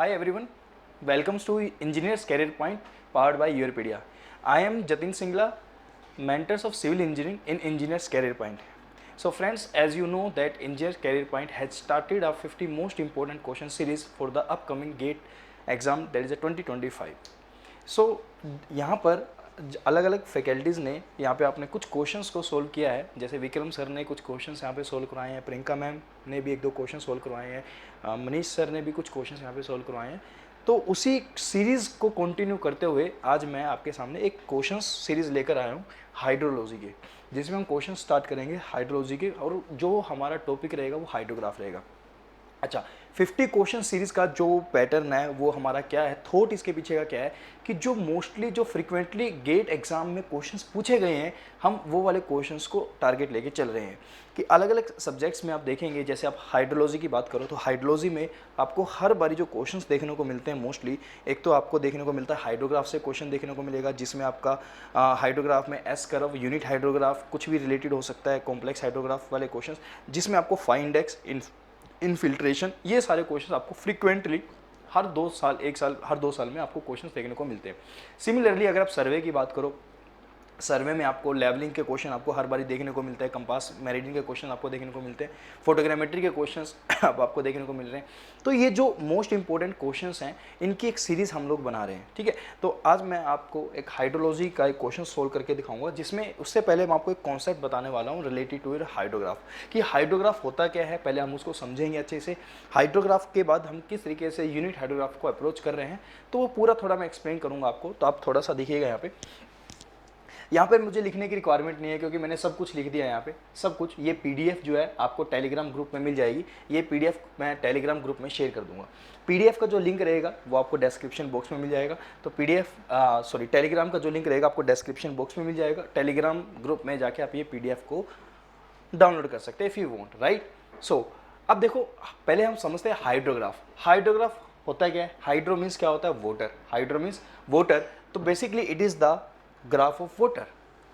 Hi everyone, welcomes to Engineers Career Point powered by Europedia. I am Jatin Singla, mentors of civil engineering in Engineers Career Point. So friends, as you know that Engineers Career Point has started our 50 most important question series for the upcoming GATE exam, that is a 2025. सो यहाँ पर अलग अलग faculties ने यहाँ पे आपने कुछ questions को सोल्व किया है, जैसे विक्रम सर ने कुछ क्वेश्चंस यहाँ पे सोल्व करवाए हैं, प्रियंका मैम ने भी एक दो क्वेश्चन सोल्व करवाए हैं, मनीष सर ने भी कुछ क्वेश्चंस यहाँ पे सोल्व करवाए हैं। तो उसी सीरीज़ को कंटिन्यू करते हुए आज मैं आपके सामने एक क्वेश्चन सीरीज़ लेकर आया हूँ हाइड्रोलॉजी के, जिसमें हम क्वेश्चन स्टार्ट करेंगे हाइड्रोलॉजी के, और जो हमारा टॉपिक रहेगा वो हाइड्रोग्राफ रहेगा। अच्छा, 50 क्वेश्चन सीरीज का जो पैटर्न है वो हमारा क्या है, थॉट इसके पीछे का क्या है कि जो मोस्टली जो फ्रीक्वेंटली गेट एग्जाम में क्वेश्चंस पूछे गए हैं, हम वो वाले क्वेश्चंस को टारगेट लेके चल रहे हैं। कि अलग अलग सब्जेक्ट्स में आप देखेंगे, जैसे आप हाइड्रोलॉजी की बात करो तो हाइड्रोलॉजी में आपको हर बारी जो क्वेश्चंस देखने को मिलते हैं मोस्टली, एक तो आपको देखने को मिलता है हाइड्रोग्राफ से क्वेश्चन देखने को मिलेगा, जिसमें आपका हाइड्रोग्राफ में एस कर्व, यूनिट हाइड्रोग्राफ, कुछ भी रिलेटेड हो सकता है, कॉम्प्लेक्स हाइड्रोग्राफ वाले क्वेश्चन, जिसमें आपको फाइन इंडेक्स, इनफिल्ट्रेशन, ये सारे क्वेश्चन आपको फ्रीक्वेंटली हर 2 साल, 1 साल, हर 2 साल में आपको क्वेश्चन देखने को मिलते हैं। सिमिलरली अगर आप सर्वे की बात करो, सर्वे में आपको लेवलिंग के क्वेश्चन आपको हर बारी देखने को मिलता है, कंपास मेरिडियन के क्वेश्चन आपको देखने को मिलते हैं, फोटोग्रामेट्री के क्वेश्चंस अब आपको देखने को मिल रहे हैं। तो ये जो मोस्ट इंपॉर्टेंट क्वेश्चंस हैं, इनकी एक सीरीज़ हम लोग बना रहे हैं, ठीक है। तो आज मैं आपको एक हाइड्रोलॉजी का एक क्वेश्चन सोल्व करके दिखाऊंगा, जिसमें उससे पहले मैं आपको एक कॉन्सेप्ट बताने वाला हूँ रिलेटेड टू हाइड्रोग्राफ, कि हाइड्रोग्राफ होता क्या है, पहले हम उसको समझेंगे अच्छे से। हाइड्रोग्राफ के बाद हम किस तरीके से यूनिट हाइड्रोग्राफ को अप्रोच कर रहे हैं, तो वो पूरा थोड़ा मैं एक्सप्लेन करूँगा आपको। तो आप थोड़ा सा देखिएगा यहाँ पे मुझे लिखने की रिक्वायरमेंट नहीं है, क्योंकि मैंने सब कुछ लिख दिया है यहाँ पे, सब कुछ। ये पीडीएफ जो है आपको टेलीग्राम ग्रुप में मिल जाएगी, ये पीडीएफ मैं टेलीग्राम ग्रुप में शेयर कर दूंगा। पीडीएफ का जो लिंक रहेगा वो आपको डिस्क्रिप्शन बॉक्स में मिल जाएगा। तो टेलीग्राम का जो लिंक रहेगा आपको डिस्क्रिप्शन बॉक्स में मिल जाएगा। टेलीग्राम ग्रुप में जाके आप ये पीडीएफ को डाउनलोड कर सकते हैं इफ़ यू वांट, राइट। सो अब देखो, पहले हम समझते हैं हाइड्रोग्राफ। हाइड्रोग्राफ होता है क्या है? हाइड्रो मीन्स क्या होता है? वाटर। Hydro means water. तो basically it is the graph of water.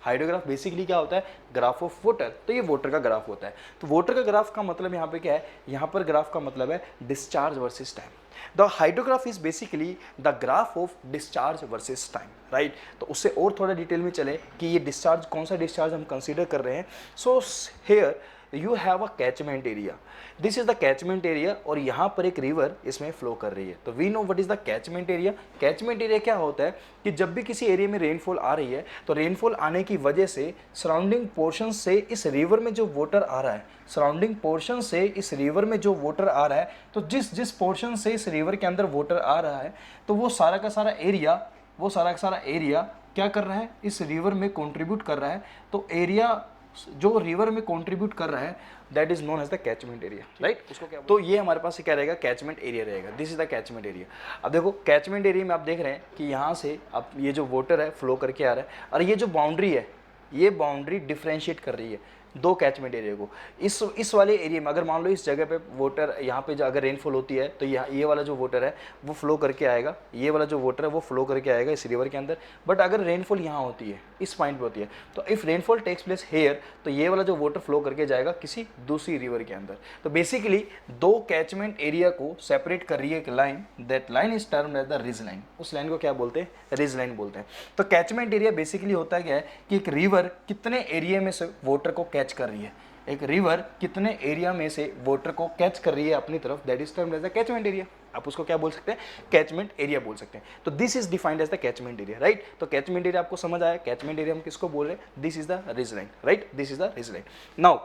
Hydrograph basically क्या होता है? Graph of water. तो ये वाटर का ग्राफ होता है। तो वाटर का ग्राफ का मतलब यहाँ पे क्या है? यहाँ पर ग्राफ का मतलब है discharge versus time. The hydrograph is basically the graph of discharge versus time, right. तो उससे और थोड़ा डिटेल में चले कि ये डिस्चार्ज, कौन सा डिस्चार्ज हम कंसीडर कर रहे हैं। So here you have a catchment area, this is the catchment area, और यहाँ पर एक रिवर इसमें फ्लो कर रही है। तो we know what is the catchment area. Catchment area क्या होता है कि जब भी किसी एरिया में रेनफॉल आ रही है, तो रेनफॉल आने की वजह से सराउंडिंग पोर्शन से इस रिवर में जो वाटर आ रहा है, सराउंडिंग पोर्शन से इस रिवर में जो वाटर आ रहा है, तो जिस जिस पोर्शन से इस रिवर के अंदर वाटर आ रहा है, तो वो सारा का सारा एरिया क्या कर रहा है? इस रिवर में कंट्रीब्यूट कर रहा है। तो एरिया जो रिवर में कंट्रीब्यूट कर रहा है, that is known as the catchment area, right. उसको क्या, तो ये हमारे पास क्या रहेगा? कैचमेंट एरिया रहेगा। This is the catchment area. अब देखो, कैचमेंट एरिया में आप देख रहे हैं कि यहाँ से अब ये जो वाटर है फ्लो करके आ रहा है, और ये जो बाउंड्री है, ये बाउंड्री डिफ्रेंशिएट कर रही है दो कैचमेंट एरिया को। इस वाले एरिया में अगर मान लो इस जगह पे वाटर, यहाँ पे अगर रेनफॉल होती है, तो ये वाला जो वाटर है वो फ्लो करके आएगा, ये वाला जो वाटर है वो फ्लो करके आएगा इस रिवर के अंदर। बट अगर रेनफॉल यहाँ होती है, इस पॉइंट पे होती है, तो if rainfall takes place here, तो ये वाला जो वाटर फ्लो करके जाएगा किसी दूसरी रिवर के अंदर। तो बेसिकली दो कैचमेंट एरिया को सेपरेट कर रही है एक line, that line is termed as the ridge line. उस लाइन को क्या बोलते हैं? रिज लाइन बोलते हैं। तो कैचमेंट एरिया बेसिकली होता है क्या है कि एक रिवर कितने एरिया में से वाटर को कैच कर रही है, एक रिवर कितने एरिया में से वाटर को कैच कर रही है अपनी तरफ, that is termed as the catchment area. आप उसको क्या बोल सकते हैं? कैचमेंट एरिया बोल सकते हैं। तो this is defined as the catchment area, right. तो कैचमेंट एरिया आपको समझ आया। कैचमेंट एरिया हम किसको बोल रहे हैं? This is the ridge line, right. This is the ridge line. Now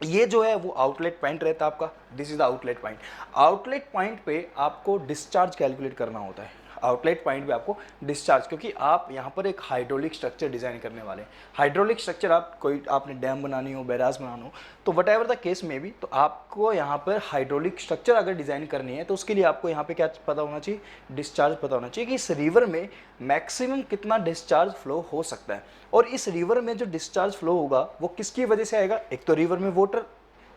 ये जो है वो आउटलेट पॉइंट रहता है आपका, this is the outlet point. Outlet point पे आपको डिस्चार्ज कैलकुलेट करना होता है। आउटलेट पॉइंट पे आपको डिस्चार्ज, क्योंकि आप यहाँ पर एक हाइड्रोलिक स्ट्रक्चर डिजाइन करने वाले हैं। हाइड्रोलिक स्ट्रक्चर आपने डैम बनानी हो, बैराज बनाना हो, तो वट एवर द केस में भी, तो आपको यहाँ पर हाइड्रोलिक स्ट्रक्चर अगर डिजाइन करनी है, तो उसके लिए आपको यहाँ पे क्या पता होना चाहिए? डिस्चार्ज पता होना चाहिए कि इस रिवर में मैक्सिमम कितना डिस्चार्ज फ्लो हो सकता है। और इस रिवर में जो डिस्चार्ज फ्लो होगा वो किसकी वजह से आएगा? एक तो रिवर में वाटर,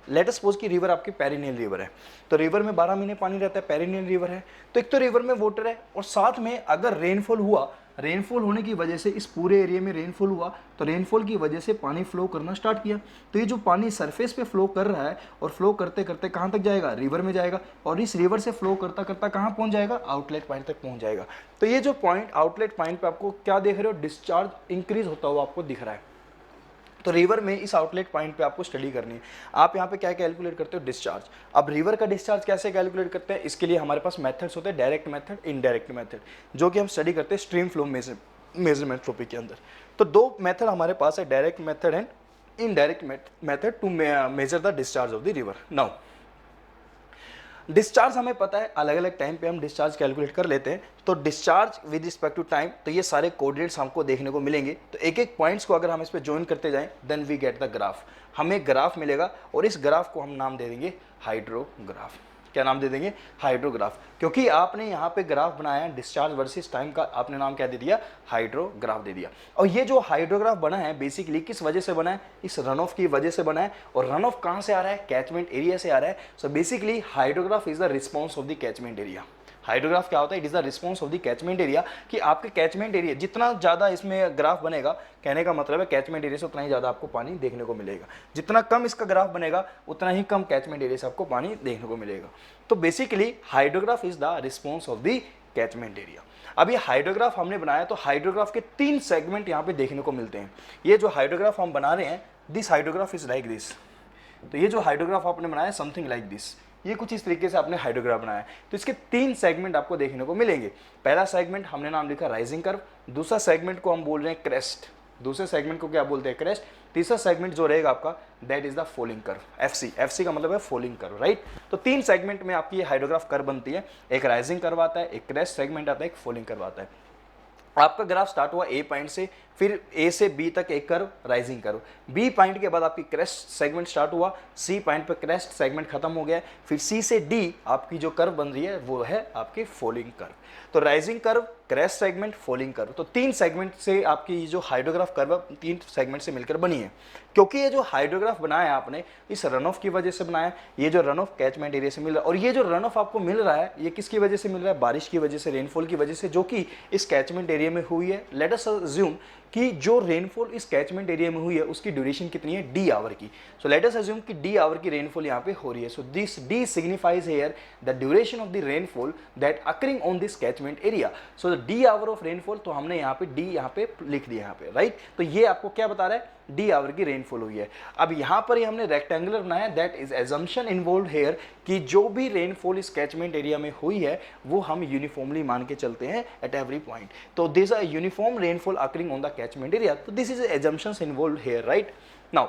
लेट अस सपोज कि रिवर आपकी पेरिनियल रिवर है, तो रिवर में 12 महीने पानी रहता है, पेरिनियल रिवर है, तो एक तो रिवर में वाटर है, और साथ में अगर रेनफॉल हुआ रेनफॉल होने की वजह से इस पूरे एरिया में रेनफॉल हुआ, तो रेनफॉल की वजह से पानी फ्लो करना स्टार्ट किया। तो ये जो पानी सरफेस पे फ्लो कर रहा है और फ्लो करते करते कहाँ तक जाएगा, रिवर में जाएगा, और इस रिवर से फ्लो करता करता कहाँ पहुँच जाएगा, आउटलेट पॉइंट तक पहुँच जाएगा। तो ये जो पॉइंट आउटलेट पॉइंट पे आपको क्या देख रहे हो, डिस्चार्ज इंक्रीज होता हुआ आपको दिख रहा है। तो रिवर में इस आउटलेट पॉइंट पे आपको स्टडी करनी है। आप यहाँ पे क्या कैलकुलेट करते हो, डिस्चार्ज। अब रिवर का डिस्चार्ज कैसे कैलकुलेट करते हैं, इसके लिए हमारे पास मेथड्स होते हैं, डायरेक्ट मेथड, इनडायरेक्ट मेथड, जो कि हम स्टडी करते हैं स्ट्रीम फ्लो मेजरमेंट टॉपिक के अंदर। तो दो मेथड हमारे पास है, direct method and indirect method to measure the discharge of the river. Now discharge हमें पता है, अलग अलग टाइम पे हम डिस्चार्ज कैलकुलेट कर लेते हैं। तो discharge with respect to time, तो ये सारे कोऑर्डिनेट्स हमको देखने को मिलेंगे। तो एक एक पॉइंट्स को अगर हम इस पे ज्वाइन करते जाएं, then we get the graph. हमें ग्राफ मिलेगा और इस ग्राफ को हम नाम दे देंगे हाइड्रोग्राफ। क्या नाम दे देंगे, हाइड्रोग्राफ, क्योंकि आपने यहाँ पे ग्राफ बनाया डिस्चार्ज वर्सेस टाइम का, आपने नाम क्या दे दिया, हाइड्रोग्राफ दे दिया। और ये जो हाइड्रोग्राफ बना है बेसिकली किस वजह से बना है, इस रन ऑफ की वजह से बना है। और रन ऑफ कहाँ से आ रहा है, कैचमेंट एरिया से आ रहा है। So basically hydrograph is the response of the catchment area. Hydrograph क्या होता है, it is the response of the catchment area, कि आपके कैचमेंट एरिया जितना ज़्यादा इसमें ग्राफ बनेगा, कहने का मतलब है कैचमेंट एरिया से उतना ही ज़्यादा आपको पानी देखने को मिलेगा। जितना कम इसका ग्राफ बनेगा उतना ही कम कैचमेंट एरिया से आपको पानी देखने को मिलेगा। तो basically hydrograph is the response of the catchment area. अब ये हाइड्रोग्राफ हमने बनाया, तो हाइड्रोग्राफ के 3 सेगमेंट यहाँ पे देखने को मिलते हैं। ये जो हाइड्रोग्राफ हम बना रहे हैं, this hydrograph is like this. तो ये जो हाइड्रोग्राफ आपने बनाया समथिंग लाइक दिस, ये कुछ इस तरीके से आपने हाइड्रोग्राफ बनाया है। तो इसके 3 सेगमेंट आपको देखने को मिलेंगे। पहला सेगमेंट हमने नाम लिखा राइजिंग कर्व, दूसरा सेगमेंट को हम बोल रहे हैं क्रेस्ट, दूसरे सेगमेंट को क्या बोलते हैं, क्रेस्ट, तीसरा सेगमेंट जो रहेगा आपका that is the falling curve, FC. FC का मतलब है फॉलिंग कर्व, राइट। तो 3 सेगमेंट में आपकी ये हाइड्रोग्राफ कर्व बनती है। एक राइजिंग कर्व आता है, एक क्रेस्ट सेगमेंट आता है, एक फॉलिंग कर्व आता है। आपका ग्राफ स्टार्ट हुआ ए पॉइंट से, फिर ए से बी तक एक curve, rising curve. B point के बाद आपकी क्रेस्ट सेगमेंट स्टार्ट हुआ, सी पॉइंट पे क्रेस्ट सेगमेंट खत्म हो गया, फिर सी से डी आपकी जो कर्व बन रही है वो है आपकी फॉलिंग कर्व। तो rising curve, crest segment, falling curve, तो 3 सेगमेंट से आपकी जो हाइड्रोग्राफ कर्व 3 सेगमेंट से मिलकर बनी है। क्योंकि ये जो हाइड्रोग्राफ बनाया आपने इस रन ऑफ की वजह से बनाया, ये जो रन ऑफ कैचमेंट एरिया से मिल रहा है, और ये जो रन ऑफ आपको मिल रहा है ये किसकी वजह से मिल रहा है, बारिश की वजह से, रेनफॉल की वजह से, जो कि इस कैचमेंट एरिया में हुई है। लेट अस अज्यूम कि जो रेनफॉल इस कैचमेंट एरिया में हुई है उसकी ड्यूरेशन कितनी है, डी आवर की। सो लेट अस अज्यूम कि डी आवर की रेनफॉल यहाँ पे हो रही है। So this D signifies here the duration of the rainfall that occurring on this catchment area. So the D hour of rainfall, तो हमने यहाँ पे डी यहाँ पे लिख दिया यहाँ पे, राइट। तो ये आपको क्या बता रहा है, डी आवर की रेनफॉल हुई है। अब यहाँ पर हमने रेक्टेंगुलर बनाया, that is assumption involve here कि जो भी रेनफॉल इस कैचमेंट एरिया में हुई है वो हम यूनिफॉर्मली मान के चलते हैं एट एवरी पॉइंट। तो this a uniform rainfall occurring on the catchment area, तो this is assumptions involve here, right. Now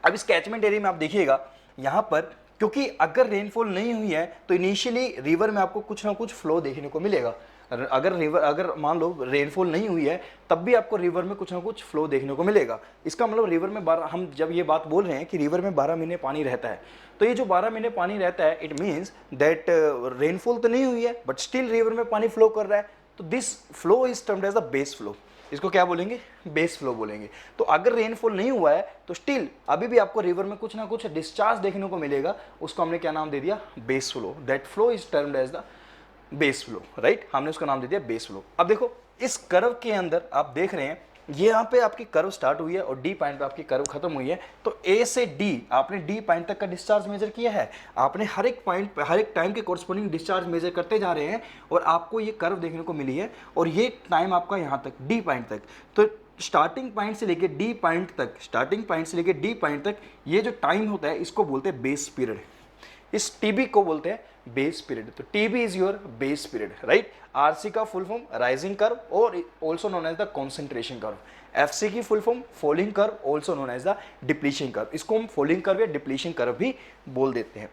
अब इस कैचमेंट एरिया में आप देखिएगा यहाँ पर, क्योंकि अगर रेनफॉल नहीं हुई है तो इनिशियली रिवर में आपको कुछ ना कुछ फ्लो देखने को मिलेगा। अगर मान लो रेनफॉल नहीं हुई है तब भी आपको रिवर में कुछ ना कुछ फ्लो देखने को मिलेगा। इसका मतलब रिवर में हम जब ये बात बोल रहे हैं कि रिवर में 12 महीने पानी रहता है, तो ये जो 12 महीने पानी रहता है इट मीन्स दैट रेनफॉल तो नहीं हुई है बट स्टिल रिवर में पानी फ्लो कर रहा है। तो this flow is termed as the base flow. इसको क्या बोलेंगे, बेस फ्लो बोलेंगे। तो अगर रेनफॉल नहीं हुआ है तो स्टिल अभी भी आपको रिवर में कुछ ना कुछ डिस्चार्ज देखने को मिलेगा, उसको हमने क्या नाम दे दिया, base flow. That flow is termed as the base flow, right. हमने उसका नाम दे दिया बेस फ्लो। अब देखो इस कर्व के अंदर आप देख रहे हैं ये यहाँ पे आपकी कर्व स्टार्ट हुई है और डी पॉइंट पे आपकी कर्व खत्म हुई है। तो ए से डी आपने डी पॉइंट तक का डिस्चार्ज मेजर किया है। आपने हर एक पॉइंट पे हर एक टाइम के कोरस्पोंडिंग डिस्चार्ज मेजर करते जा रहे हैं और आपको ये कर्व देखने को मिली है। और ये टाइम आपका यहाँ तक डी पॉइंट तक, तो स्टार्टिंग पॉइंट से लेके डी पॉइंट तक, स्टार्टिंग पॉइंट से लेके डी पॉइंट तक ये जो टाइम होता है इसको बोलते हैं बेस पीरियड। इस टीबी को बोलते हैं बेस पीरियड। तो TB is your base period, right. RC का फुल फॉर्म राइजिंग कर्व और also known as the concentration curve. FC की full form falling curve also known as the depletion curve. इसको हम falling curve या depletion curve भी बोल देते हैं,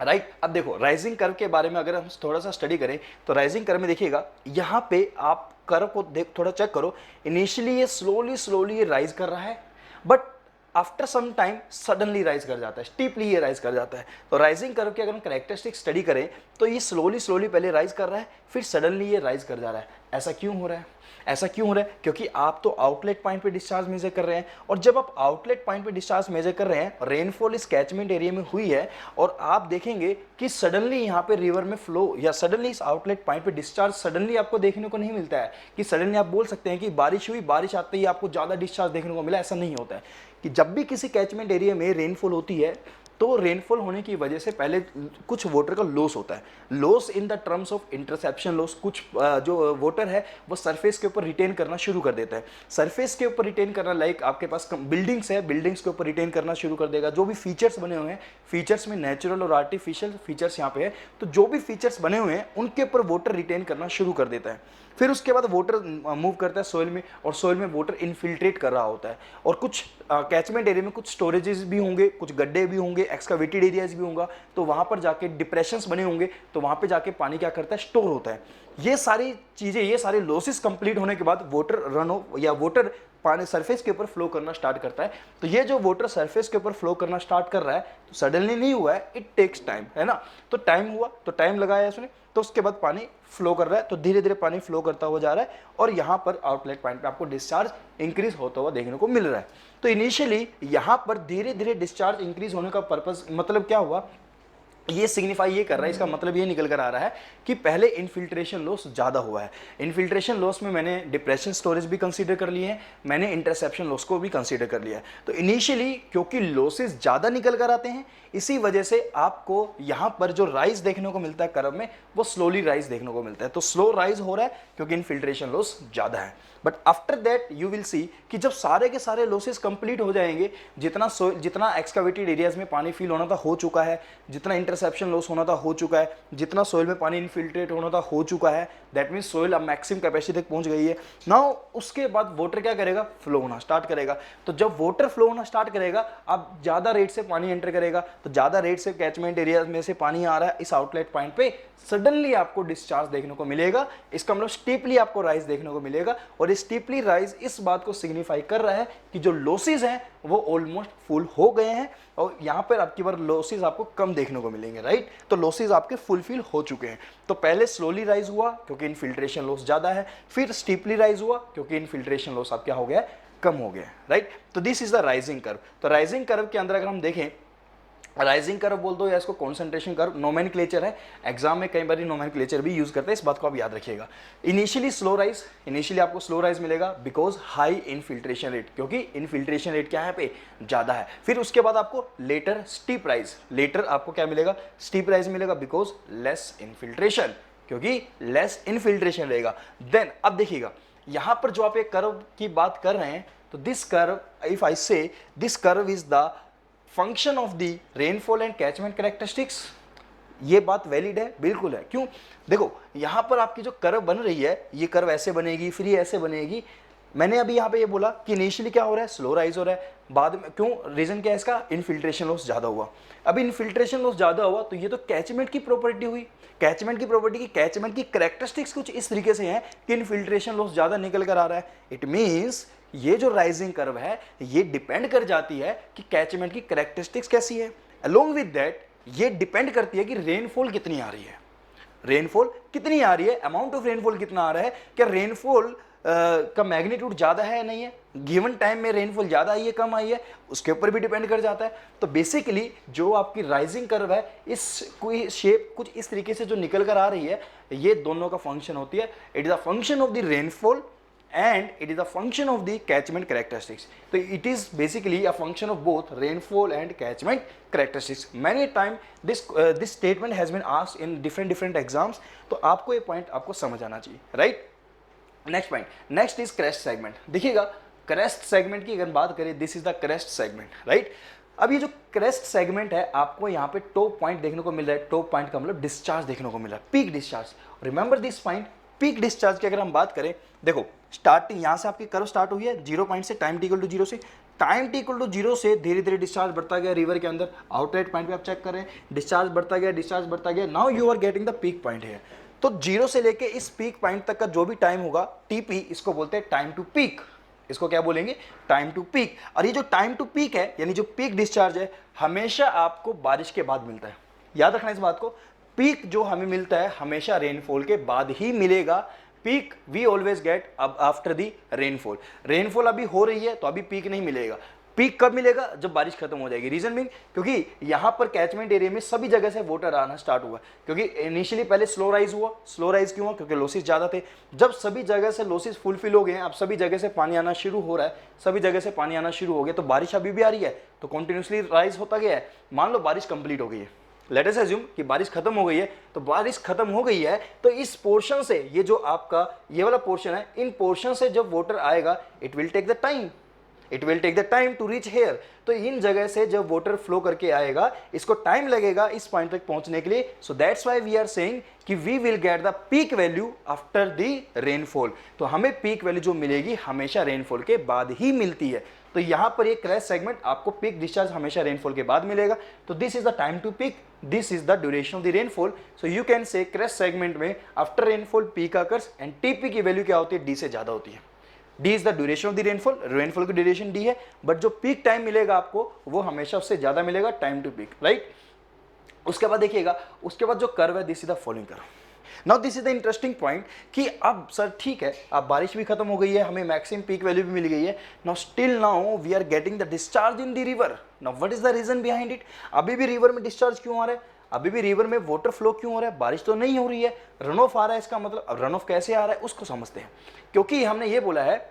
राइट। अब देखो राइजिंग कर्व के बारे में अगर हम थोड़ा सा स्टडी करें तो राइजिंग कर्व में देखिएगा यहाँ पे आप कर्व को थोड़ा चेक करो। इनिशियली ये स्लोली ये राइज कर रहा है but after some time suddenly rise कर जाता है, स्टीपली ये राइज कर जाता है। तो राइजिंग कर्व के अगर हम कैरेक्टरिस्टिक स्टडी करें तो ये स्लोली पहले राइज कर रहा है फिर सडनली ये राइज कर जा रहा है। ऐसा क्यों हो रहा है? ऐसा क्यों हो रहा है? क्योंकि आप तो आउटलेट पॉइंट पे डिस्चार्ज मेजर कर रहे हैं, और जब आप आउटलेट पॉइंट पे डिस्चार्ज मेजर कर रहे हैं, रेनफॉल इस कैचमेंट एरिया में हुई है, और आप देखेंगे कि सडनली यहाँ पे रिवर में फ्लो या सडनली इस आउटलेट पॉइंट पे डिस्चार्ज सडनली आपको देखने को नहीं मिलता है कि सडनली आप बोल सकते हैं कि बारिश हुई, बारिश आते ही आपको ज़्यादा डिस्चार्ज देखने को मिला। ऐसा नहीं होता है कि जब भी किसी कैचमेंट एरिया में रेनफॉल होती है तो रेनफॉल होने की वजह से पहले कुछ वाटर का लॉस होता है। Loss in the terms of interception loss, कुछ जो वाटर है वो सरफेस के ऊपर रिटेन करना शुरू कर देता है। सरफेस के ऊपर रिटेन करना, लाइक आपके पास बिल्डिंग्स है, बिल्डिंग्स के ऊपर रिटेन करना शुरू कर देगा। जो भी फीचर्स बने हुए हैं, फीचर्स में नेचुरल और आर्टिफिशियल फीचर्स यहाँ पे है, तो जो भी फीचर्स बने हुए हैं उनके ऊपर वाटर रिटेन करना शुरू कर देता है। फिर उसके बाद वाटर मूव करता है सोइल में, और सोइल में वाटर इन्फिल्ट्रेट कर रहा होता है, और कुछ कैचमेंट एरिया में कुछ स्टोरेजेस भी होंगे, कुछ गड्ढे भी होंगे, एक्सकावेटेड एरियाज भी होंगे, तो वहाँ पर जाके डिप्रेशंस बने होंगे, तो वहाँ पे जाके पानी क्या करता है, स्टोर होता है। ये सारी चीज़ें, ये सारे लॉसेस कंप्लीट होने के बाद वाटर रन ऑफ या वाटर पानी सरफेस के ऊपर फ्लो करना स्टार्ट करता है। तो ये जो वाटर सरफेस के ऊपर फ्लो करना स्टार्ट कर रहा है, तो सडनली नहीं हुआ है, इट टेक्स टाइम, है ना। तो टाइम हुआ, तो टाइम लगाया इसने, तो उसके बाद पानी फ्लो कर रहा है, तो धीरे धीरे पानी फ्लो करता हुआ जा रहा है, और यहाँ पर आउटलेट पॉइंट पे आपको डिस्चार्ज इंक्रीज होता हुआ देखने को मिल रहा है। तो इनिशियली यहाँ पर धीरे धीरे डिस्चार्ज इंक्रीज होने का पर्पस मतलब क्या हुआ, ये सिग्निफाई ये कर रहा है, इसका मतलब ये निकल कर आ रहा है कि पहले इन्फिल्ट्रेशन लॉस ज़्यादा हुआ है। इन्फिल्ट्रेशन लॉस में मैंने डिप्रेशन स्टोरेज भी कंसीडर कर लिए हैं, मैंने इंटरसेप्शन लॉस को भी कंसीडर कर लिया है। तो इनिशियली क्योंकि लॉसेस ज़्यादा निकल कर आते हैं, इसी वजह से आपको यहाँ पर जो राइज देखने को मिलता है कर्व में, वो स्लोली राइज देखने को मिलता है। तो स्लो राइज हो रहा है क्योंकि इन्फिल्ट्रेशन लॉस ज़्यादा है। But after that you will see कि जब सारे के सारे लॉसेस कंप्लीट हो जाएंगे, जितना एक्सकावेटेड एरियाज में पानी फील होना था हो चुका है, जितना इंटरसेप्शन लॉस होना था हो चुका है, जितना सोइल में पानी इनफिल्ट्रेट होना था हो चुका है, दैट मीन्स सोइल अब मैक्सिमम कैपेसिटी तक पहुंच गई है। नाउ उसके बाद वाटर क्या करेगा, फ्लो होना स्टार्ट करेगा। तो जब वाटर फ्लो होना स्टार्ट करेगा, अब ज़्यादा रेट से पानी एंटर करेगा, तो ज़्यादा रेट से कैचमेंट एरिया में से पानी आ रहा है इस आउटलेट पॉइंट पे, सडनली आपको डिस्चार्ज देखने को मिलेगा। इसका मतलब स्टीपली आपको राइज देखने को मिलेगा, और स्टीपली राइज इस बात को सिग्निफाई कर रहा है कि जो लॉसेस हैं वो ऑलमोस्ट फुल हो गए हैं, और यहाँ पर आपकी बार लॉसेस आपको कम देखने को मिलेंगे, राइट। तो लॉसेस आपके फुलफिल हो चुके हैं। तो पहले स्लोली राइज हुआ क्योंकि इनफिल्ट्रेशन लॉस ज़्यादा है, फिर स्टीपली राइज हुआ क्योंकि इनफिल्ट्रेशन लॉस आप क्या हो गया, कम हो गया, राइट। तो this is the rising curve. तो राइजिंग कर्व के अंदर अगर हम देखें, राइजिंग कर्व बोल दो या इसको कॉन्सेंट्रेशन कर्व, नोमेनक्लेचर है, एग्जाम में कई बार नोमेनक्लेचर भी यूज करते हैं, इस बात को आप याद रखिएगा। इनिशियली स्लो राइज, इनिशियली आपको स्लो राइज मिलेगा बिकॉज हाई इनफिल्ट्रेशन रेट, क्योंकि इनफिल्ट्रेशन रेट क्या है पे, ज़्यादा है। फिर उसके बाद आपको लेटर स्टीप राइज, लेटर आपको क्या मिलेगा, स्टीप राइज मिलेगा बिकॉज लेस इनफिल्ट्रेशन, क्योंकि लेस इनफिल्ट्रेशन रहेगा। देन अब देखिएगा यहाँ पर जो आप एक कर्व की बात कर रहे हैं, तो दिस कर्व, इफ आई से this curve is the function of the rainfall and catchment characteristics, ये बात वैलिड है, बिल्कुल है। क्यों, देखो यहाँ पर आपकी जो कर्व बन रही है, ये कर्व ऐसे बनेगी, फिर ये ऐसे बनेगी। मैंने अभी यहाँ पे ये बोला कि इनिशियली क्या हो रहा है, स्लो राइज हो रहा है, बाद में क्यों, रीजन क्या है इसका, इनफिल्ट्रेशन लॉस ज़्यादा हुआ। अब इनफिल्ट्रेशन लॉस ज़्यादा हुआ तो ये तो कैचमेंट की प्रॉपर्टी हुई, कैचमेंट की प्रॉपर्टी की कैचमेंट की कैरेक्टरिस्टिक्स कुछ इस तरीके से हैं कि इनफिल्ट्रेशन लॉस ज़्यादा निकल कर आ रहा है। इट मीन्स ये जो राइजिंग कर्व है ये डिपेंड कर जाती है कि कैचमेंट की कैरेक्टरिस्टिक्स कैसी है। अलोंग विद दैट ये डिपेंड करती है कि रेनफॉल कितनी आ रही है, रेनफॉल कितनी आ रही है, अमाउंट ऑफ रेनफॉल कितना आ रहा है, क्या रेनफॉल का मैग्नीट्यूड ज़्यादा है नहीं है, गिवन टाइम में रेनफॉल ज़्यादा आई है कम आई है, उसके ऊपर भी डिपेंड कर जाता है। तो बेसिकली जो आपकी राइजिंग कर्व है, इस कोई शेप कुछ इस तरीके से जो निकल कर आ रही है, ये दोनों का फंक्शन होती है। It is a function of the rainfall and it is a function of the catchment characteristics. So it is basically a function of both rainfall and catchment characteristics. Many time this statement has been asked in different exams, तो आपको ये point आपको समझ आना चाहिए, right. Next point, next is crest segment. देखिएगा crest segment की अगर बात करें, this is the crest segment, right. अब ये जो क्रेस्ट सेगमेंट है, आपको यहाँ पे टॉप पॉइंट देखने को मिल रहा है, टॉप पॉइंट का मतलब डिस्चार्ज देखने को मिल रहा है, peak discharge. Remember this point, peak discharge की अगर हम बात करें, देखो स्टार्टिंग यहाँ से आपकी कर्व स्टार्ट हुई है 0 पॉइंट से, टाइम टी इक्वल टू 0 से, टाइम टी इक्वल टू 0 से धीरे धीरे डिस्चार्ज बढ़ता गया रिवर के अंदर, आउटलेट पॉइंट पे आप चेक करें, डिस्चार्ज बढ़ता गया, डिस्चार्ज बढ़ता गया, now you are getting the peak point है। तो 0 से लेके इस पीक पॉइंट तक का जो भी टाइम होगा, टीपी, इसको बोलते हैं टाइम टू पीक, इसको क्या बोलेंगे, टाइम टू पीक। और ये जो टाइम टू पीक है, यानी जो पीक डिस्चार्ज है, हमेशा आपको बारिश के बाद मिलता है, याद रखना इस बात को। पीक जो हमें मिलता है हमेशा रेनफॉल के बाद ही मिलेगा, पीक वी ऑलवेज गेट अब आफ्टर दी रेनफॉल। रेनफॉल अभी हो रही है तो अभी पीक नहीं मिलेगा। पीक कब मिलेगा? जब बारिश खत्म हो जाएगी। रीजन मीन क्योंकि यहां पर कैचमेंट एरिया में सभी जगह से वाटर आना स्टार्ट हुआ, क्योंकि इनिशियली पहले स्लो राइज हुआ। स्लो राइज क्यों हुआ? क्योंकि लॉसेस ज्यादा थे। जब सभी जगह से लॉसेस फुलफिल हो गए हैं, अब सभी जगह से पानी आना शुरू हो रहा है, सभी जगह से पानी आना शुरू हो गया, तो बारिश अभी भी आ रही है, तो कंटिन्यूसली राइज होता गया है। मान लो बारिश कंप्लीट हो गई है, लेट अस अज्यूम कि बारिश खत्म हो गई है, तो बारिश खत्म हो गई है तो इस पोर्शन से, ये जो आपका ये वाला पोर्शन है, इन पोर्शन से जब वाटर आएगा it will take the time, it will take the time to reach here. तो इन जगह से जब वाटर फ्लो करके आएगा इसको टाइम लगेगा इस पॉइंट तक पहुंचने के लिए। So that's why we are saying कि we will get the peak value after the rainfall. तो हमें पीक वैल्यू जो मिलेगी हमेशा रेनफॉल के बाद ही मिलती है। तो यहां पर एक क्रैश सेगमेंट आपको पीक डिस्चार्ज हमेशा रेनफॉल के बाद मिलेगा। तो this is the time to peak, this is the duration of the rainfall. So you can say crash segment में after rainfall peak occurs and TP की वैल्यू क्या होती है? डी से ज्यादा होती है। D is the duration of the rainfall, rainfall की ड्यूरेशन डी है, बट जो पीक टाइम मिलेगा आपको वो हमेशा उससे ज्यादा मिलेगा, टाइम टू पीक, राइट। उसके बाद देखिएगा, उसके बाद जो कर्व है this is the following curve. Now this is the interesting point कि अब सर ठीक है, अब बारिश भी खत्म हो गई है, हमें मैक्सिमम पीक वैल्यू भी मिल गई है। Now still now we are getting the discharge in the river. Now what is the reason behind it? अभी भी रिवर में डिस्चार्ज क्यों आ रहा है? अभी भी रिवर में वाटर फ्लो क्यों हो रहा है? बारिश तो नहीं हो रही है, रन ऑफ आ रहा है। इसका मतलब अब रन ऑफ कैसे आ रहा है उसको समझते हैं। क्योंकि हमने ये बोला है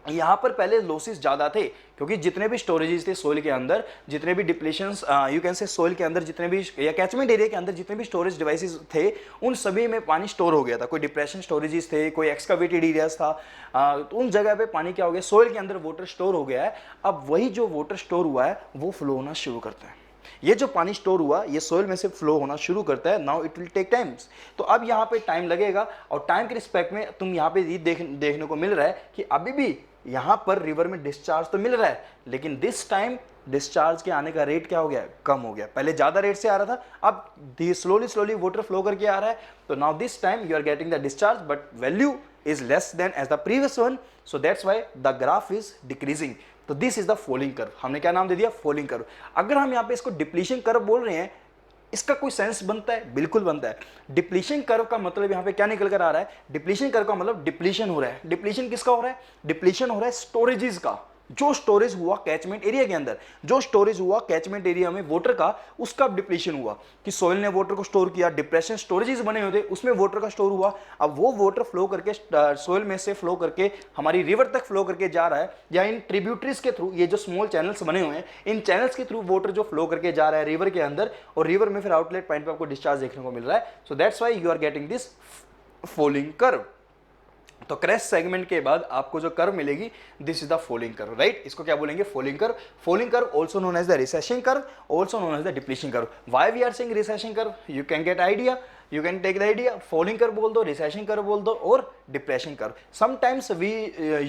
यहां पर पहले लॉसेस ज्यादा थे, क्योंकि जितने भी स्टोरेजेस थे सोइल के अंदर, जितने भी डिप्लेशंस यू कैन से सोइल के अंदर जितने भी या कैचमेंट एरिया के अंदर जितने भी स्टोरेज डिवाइसेस थे उन सभी में पानी स्टोर हो गया था। कोई डिप्रेशन स्टोरेजेस थे, कोई एक्सकावेटेड एरियाज था, तो उन जगह पे पानी क्या हो गया? सोइल के अंदर वाटर स्टोर हो गया है। अब वही जो वाटर स्टोर हुआ है वो फ्लो होना शुरू करता है। ये जो पानी स्टोर हुआ ये सोइल में से फ्लो होना शुरू करता है। Now it will take times. तो अब यहाँ पे टाइम लगेगा, और टाइम के रिस्पेक्ट में तुम यहाँ पे ये देखने को मिल रहा है कि अभी भी यहाँ पर रिवर में डिस्चार्ज तो मिल रहा है, लेकिन दिस टाइम डिस्चार्ज के आने का रेट क्या हो गया? कम हो गया। पहले ज्यादा रेट से आ रहा था, अब स्लोली वाटर फ्लो करके आ रहा है। तो now this time you are getting the discharge but value is less than as the previous one, so that's why the graph is decreasing. तो this is the falling curve। हमने क्या नाम दे दिया? falling curve। अगर हम यहाँ पे इसको डिप्लीशन कर्व बोल रहे हैं, इसका कोई सेंस बनता है? बिल्कुल बनता है। डिप्लीशन कर्व का मतलब यहाँ पे क्या निकल कर आ रहा है? डिप्लीशन कर्व का मतलब डिप्लीशन हो रहा है। डिप्लीशन किसका हो रहा है? डिप्लीशन हो रहा है स्टोरेजेस का। जो स्टोरेज हुआ कैचमेंट एरिया के अंदर, जो स्टोरेज हुआ कैचमेंट एरिया में वाटर का, उसका डिप्लीशन हुआ कि सोइल ने वाटर को स्टोर किया, डिप्रेशन स्टोरेजेस बने हुए थे उसमें वाटर का स्टोर हुआ। अब वो वाटर फ्लो करके सोइल में से फ्लो करके हमारी रिवर तक फ्लो करके जा रहा है, या इन ट्रिब्यूटरीज के थ्रू, ये जो स्मॉल चैनल्स बने हुए हैं इन चैनल्स के थ्रू वाटर जो फ्लो करके जा रहा है रिवर के अंदर, और रिवर में फिर आउटलेट पॉइंट पे आपको डिस्चार्ज देखने को मिल रहा है। So that's why you are getting this falling curve. तो क्रैश सेगमेंट के बाद आपको जो कर्व मिलेगी this is the falling curve, right. इसको क्या बोलेंगे? Falling curve. Falling curve also known as the recession curve, also known as the depletion curve. Why we are saying recession curve? You can get idea, you can take the idea. Falling curve बोल दो, recession curve बोल दो, और depression curve. Sometimes we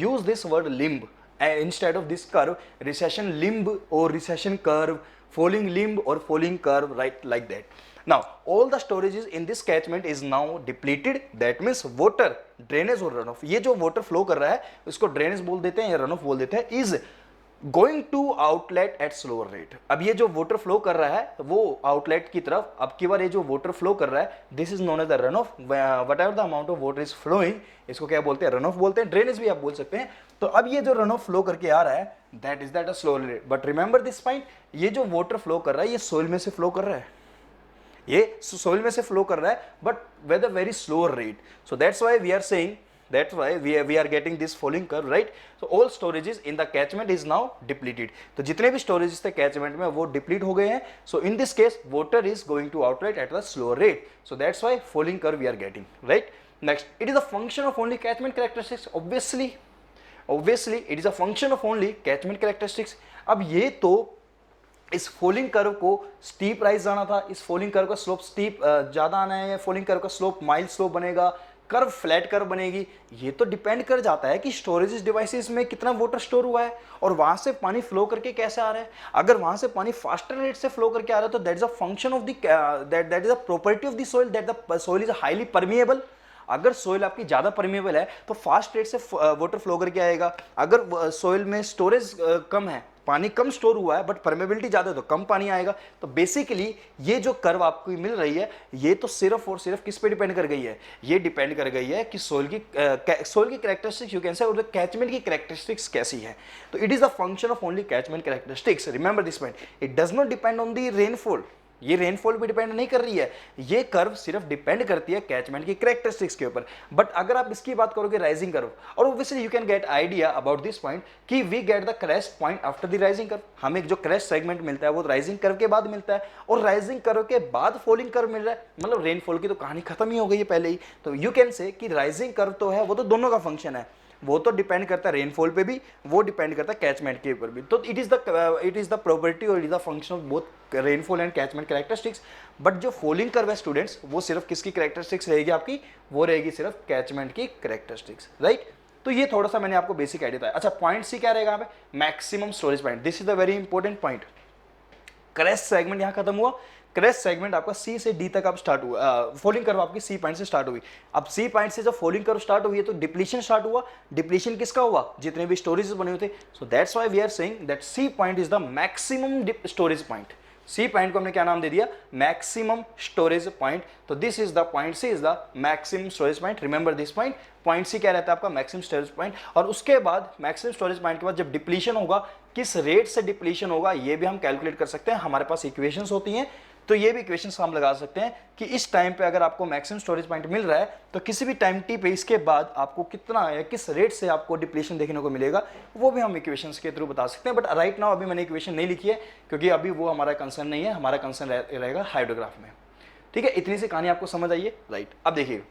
use this word limb instead of this curve, recession limb or recession curve, falling limb or falling curve, right, like that. Now all the storages in this catchment is now depleted, that means water drainage or runoff, ये जो water flow कर रहा है इसको drainage बोल देते हैं या runoff बोल देते हैं, is going to outlet at slower rate। अब ये जो water flow कर रहा है वो outlet की तरफ, अब की बार ये जो water flow कर रहा है this is known as the runoff। whatever the amount of water is flowing, इसको क्या बोलते हैं? runoff बोलते हैं, drainage भी आप बोल सकते हैं। तो अब ये जो runoff flow करके आ रहा है that is that a slower rate, but remember this point, ये जो water flow कर रहा है ये soil में से flow कर रहा है, ये soil में से flow कर रहा है, but with a very slower rate। So that's why we are saying, that's why we are getting this falling curve, right। So all storages in the catchment is now depleted। तो जितने भी storages थे catchment में वो deplete हो गए हैं। So in this case water is going to outlet at the slower rate, so that's why falling curve we are getting, right। Next, it is a function of only catchment characteristics, obviously it is a function of only catchment characteristics। अब ये तो इस falling curve को steep rise जाना था, इस falling curve का slope steep ज्यादा आना है, फॉलिंग कर्व का स्लोप माइल्ड स्लोप बनेगा, कर्व फ्लैट कर्व बनेगी। ये तो डिपेंड कर जाता है कि स्टोरेज डिवाइसेस में कितना वाटर स्टोर हुआ है और वहां से पानी फ्लो करके कैसे आ रहा है। अगर वहां से पानी फास्टर रेट से फ्लो करके आ रहा है तो that is a function of the that is a property of the soil, that the soil is highly permeable. अगर सोइल आपकी ज्यादा परमिएबल है तो फास्ट रेट से वाटर फ्लो करके आएगा। अगर सोइल में स्टोरेज कम है, पानी कम स्टोर हुआ है बट परमेबिलिटी ज़्यादा है तो कम पानी आएगा। तो बेसिकली ये जो कर्व आपको मिल रही है ये तो सिर्फ और सिर्फ किस पे डिपेंड कर गई है, ये डिपेंड कर गई है कि सोइल की कैरेक्टरिस्टिक्स यू कैन से और कैचमेंट की कैरेक्टरिस्टिक्स कैसी है। तो it is the function of only catchment characteristics, remember this point, it does not depend on the rainfall, ये रेनफॉल भी डिपेंड नहीं कर रही है, ये कर्व सिर्फ डिपेंड करती है कैचमेंट की कैरेक्टरिस्टिक्स के ऊपर। बट अगर आप इसकी बात करोगे राइजिंग कर्व, और obviously you can get idea about this point कि we get the crest point after the rising curve, हमें जो क्रेस्ट सेगमेंट मिलता है वो राइजिंग कर्व के बाद मिलता है, और राइजिंग कर्व के बाद फॉलिंग कर्व मिल रहा है, मतलब रेनफॉल की तो कहानी खत्म ही हो गई है पहले ही। तो यू कैन से कि राइजिंग कर्व तो है वो तो दोनों का फंक्शन है, वो तो डिपेंड करता है रेनफॉल पे भी, वो डिपेंड करता है कैचमेंट के ऊपर भी। तो इट इज द प्रॉपर्टी और it is the function of both rainfall and catchment characteristics. But जो फॉलिंग कर्व है स्टूडेंट्स वो सिर्फ किसकी कैरेक्टरिस्टिक्स रहेगी आपकी, वो रहेगी सिर्फ कैचमेंट की कैरेक्टरिस्टिक्स, राइट। तो ये थोड़ा सा मैंने आपको बेसिक आइडिया दिया। अच्छा, पॉइंट सी क्या रहेगा यहाँ पे, maximum storage point, this is the very important point. Crest segment यहाँ खत्म हुआ, क्रेस्ट सेगमेंट आपका सी से डी तक आप स्टार्ट हुआ, फॉलिंग कर्व आपकी सी पॉइंट से स्टार्ट हुई। अब सी पॉइंट से जब फॉलिंग कर्व स्टार्ट हुई है तो डिप्लीशन स्टार्ट हुआ, डिप्लीशन किसका हुआ, जितने भी स्टोरेजेस बने हुए थे। So that's why we are saying that C point is the maximum storage point. C point को हमने क्या नाम दे दिया, मैक्सिमम स्टोरेज पॉइंट। तो this is the point, C is the maximum storage point, remember this point. Point C क्या रहता है आपका, मैक्सिमम स्टोरेज पॉइंट। और उसके बाद मैक्सिमम स्टोरेज पॉइंट के बाद जब डिप्लीशन होगा, किस रेट से डिप्लीशन होगा ये भी हम कैलकुलेट कर सकते हैं, हमारे पास इक्वेशंस होती हैं। तो ये भी इक्वेशंस हम लगा सकते हैं कि इस टाइम पे अगर आपको मैक्सिमम स्टोरेज पॉइंट मिल रहा है तो किसी भी टाइम टी पे इसके बाद आपको कितना या किस रेट से आपको डिप्लीशन देखने को मिलेगा, वो भी हम इक्वेशंस के थ्रू बता सकते हैं। बट राइट नाउ अभी मैंने इक्वेशन नहीं लिखी है क्योंकि अभी वो हमारा कंसर्न नहीं है, हमारा कंसर्न रहेगा हाइड्रोग्राफ में। ठीक है, इतनी सी कहानी आपको समझ आई है, राइट। अब देखिए,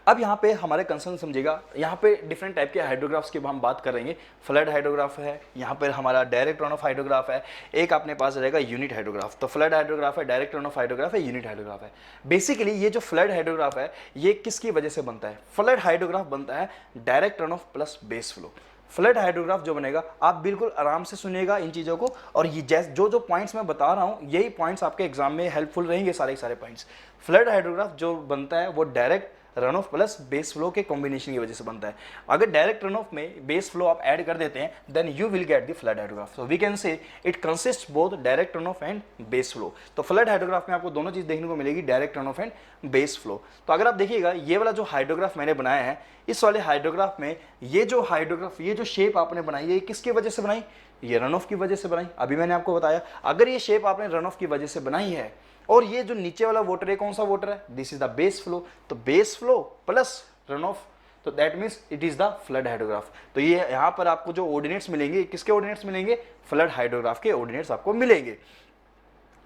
अब यहाँ पे हमारे कंसर्न समझिएगा, यहाँ पे डिफरेंट टाइप के हाइड्रोग्राफ्स की हम बात करेंगे। फ्लड हाइड्रोग्राफ है, यहाँ पर हमारा डायरेक्ट रन ऑफ हाइड्रोग्राफ है, एक अपने पास रहेगा यूनिट हाइड्रोग्राफ। तो फ्लड हाइड्रोग्राफ है, डायरेक्ट रन ऑफ हाइड्रोग्राफ है, यूनिट हाइड्रोग्राफ है। बेसिकली ये जो फ्लड हाइड्रोग्राफ है ये किसकी वजह से बनता है, फ्लड हाइड्रोग्राफ बनता है direct run off plus base flow. Flood hydrograph जो बनेगा, आप बिल्कुल आराम से सुनिएगा इन चीज़ों को, और ये जो पॉइंट्स मैं बता रहा हूँ यही पॉइंट्स आपके एग्जाम में हेल्पफुल रहेंगे, सारे सारे पॉइंट्स। फ्लड हाइड्रोग्राफ जो बनता है वो direct run off plus base flow के कॉम्बिनेशन की वजह से बनता है। अगर डायरेक्ट रन ऑफ में बेस फ्लो आप ऐड कर देते हैं then you will get the flood hydrograph. So we can say it consist both direct run off and base flow. तो फ्लड हाइड्रोग्राफ में आपको दोनों चीज देखने को मिलेगी, direct run off and base flow. तो अगर आप देखिएगा ये वाला जो हाइड्रोग्राफ मैंने बनाया है, इस वाले हाइड्रोग्राफ में ये जो हाइड्रोग्राफ, ये जो शेप आपने बनाई है, ये किसकी वजह से बनाई, ये रन ऑफ की वजह से बनाई। अभी मैंने आपको बताया अगर ये शेप आपने रन ऑफ की वजह से बनाई है, और ये जो नीचे वाला वाटर है कौन सा वाटर है, this is the base flow. तो base flow plus run off, तो that means it is the flood hydrograph. तो ये यहाँ पर आपको जो ऑर्डिनेट्स मिलेंगे, किसके ऑर्डिनेट्स मिलेंगे, फ्लड हाइड्रोग्राफ के ऑर्डिनेट्स आपको मिलेंगे।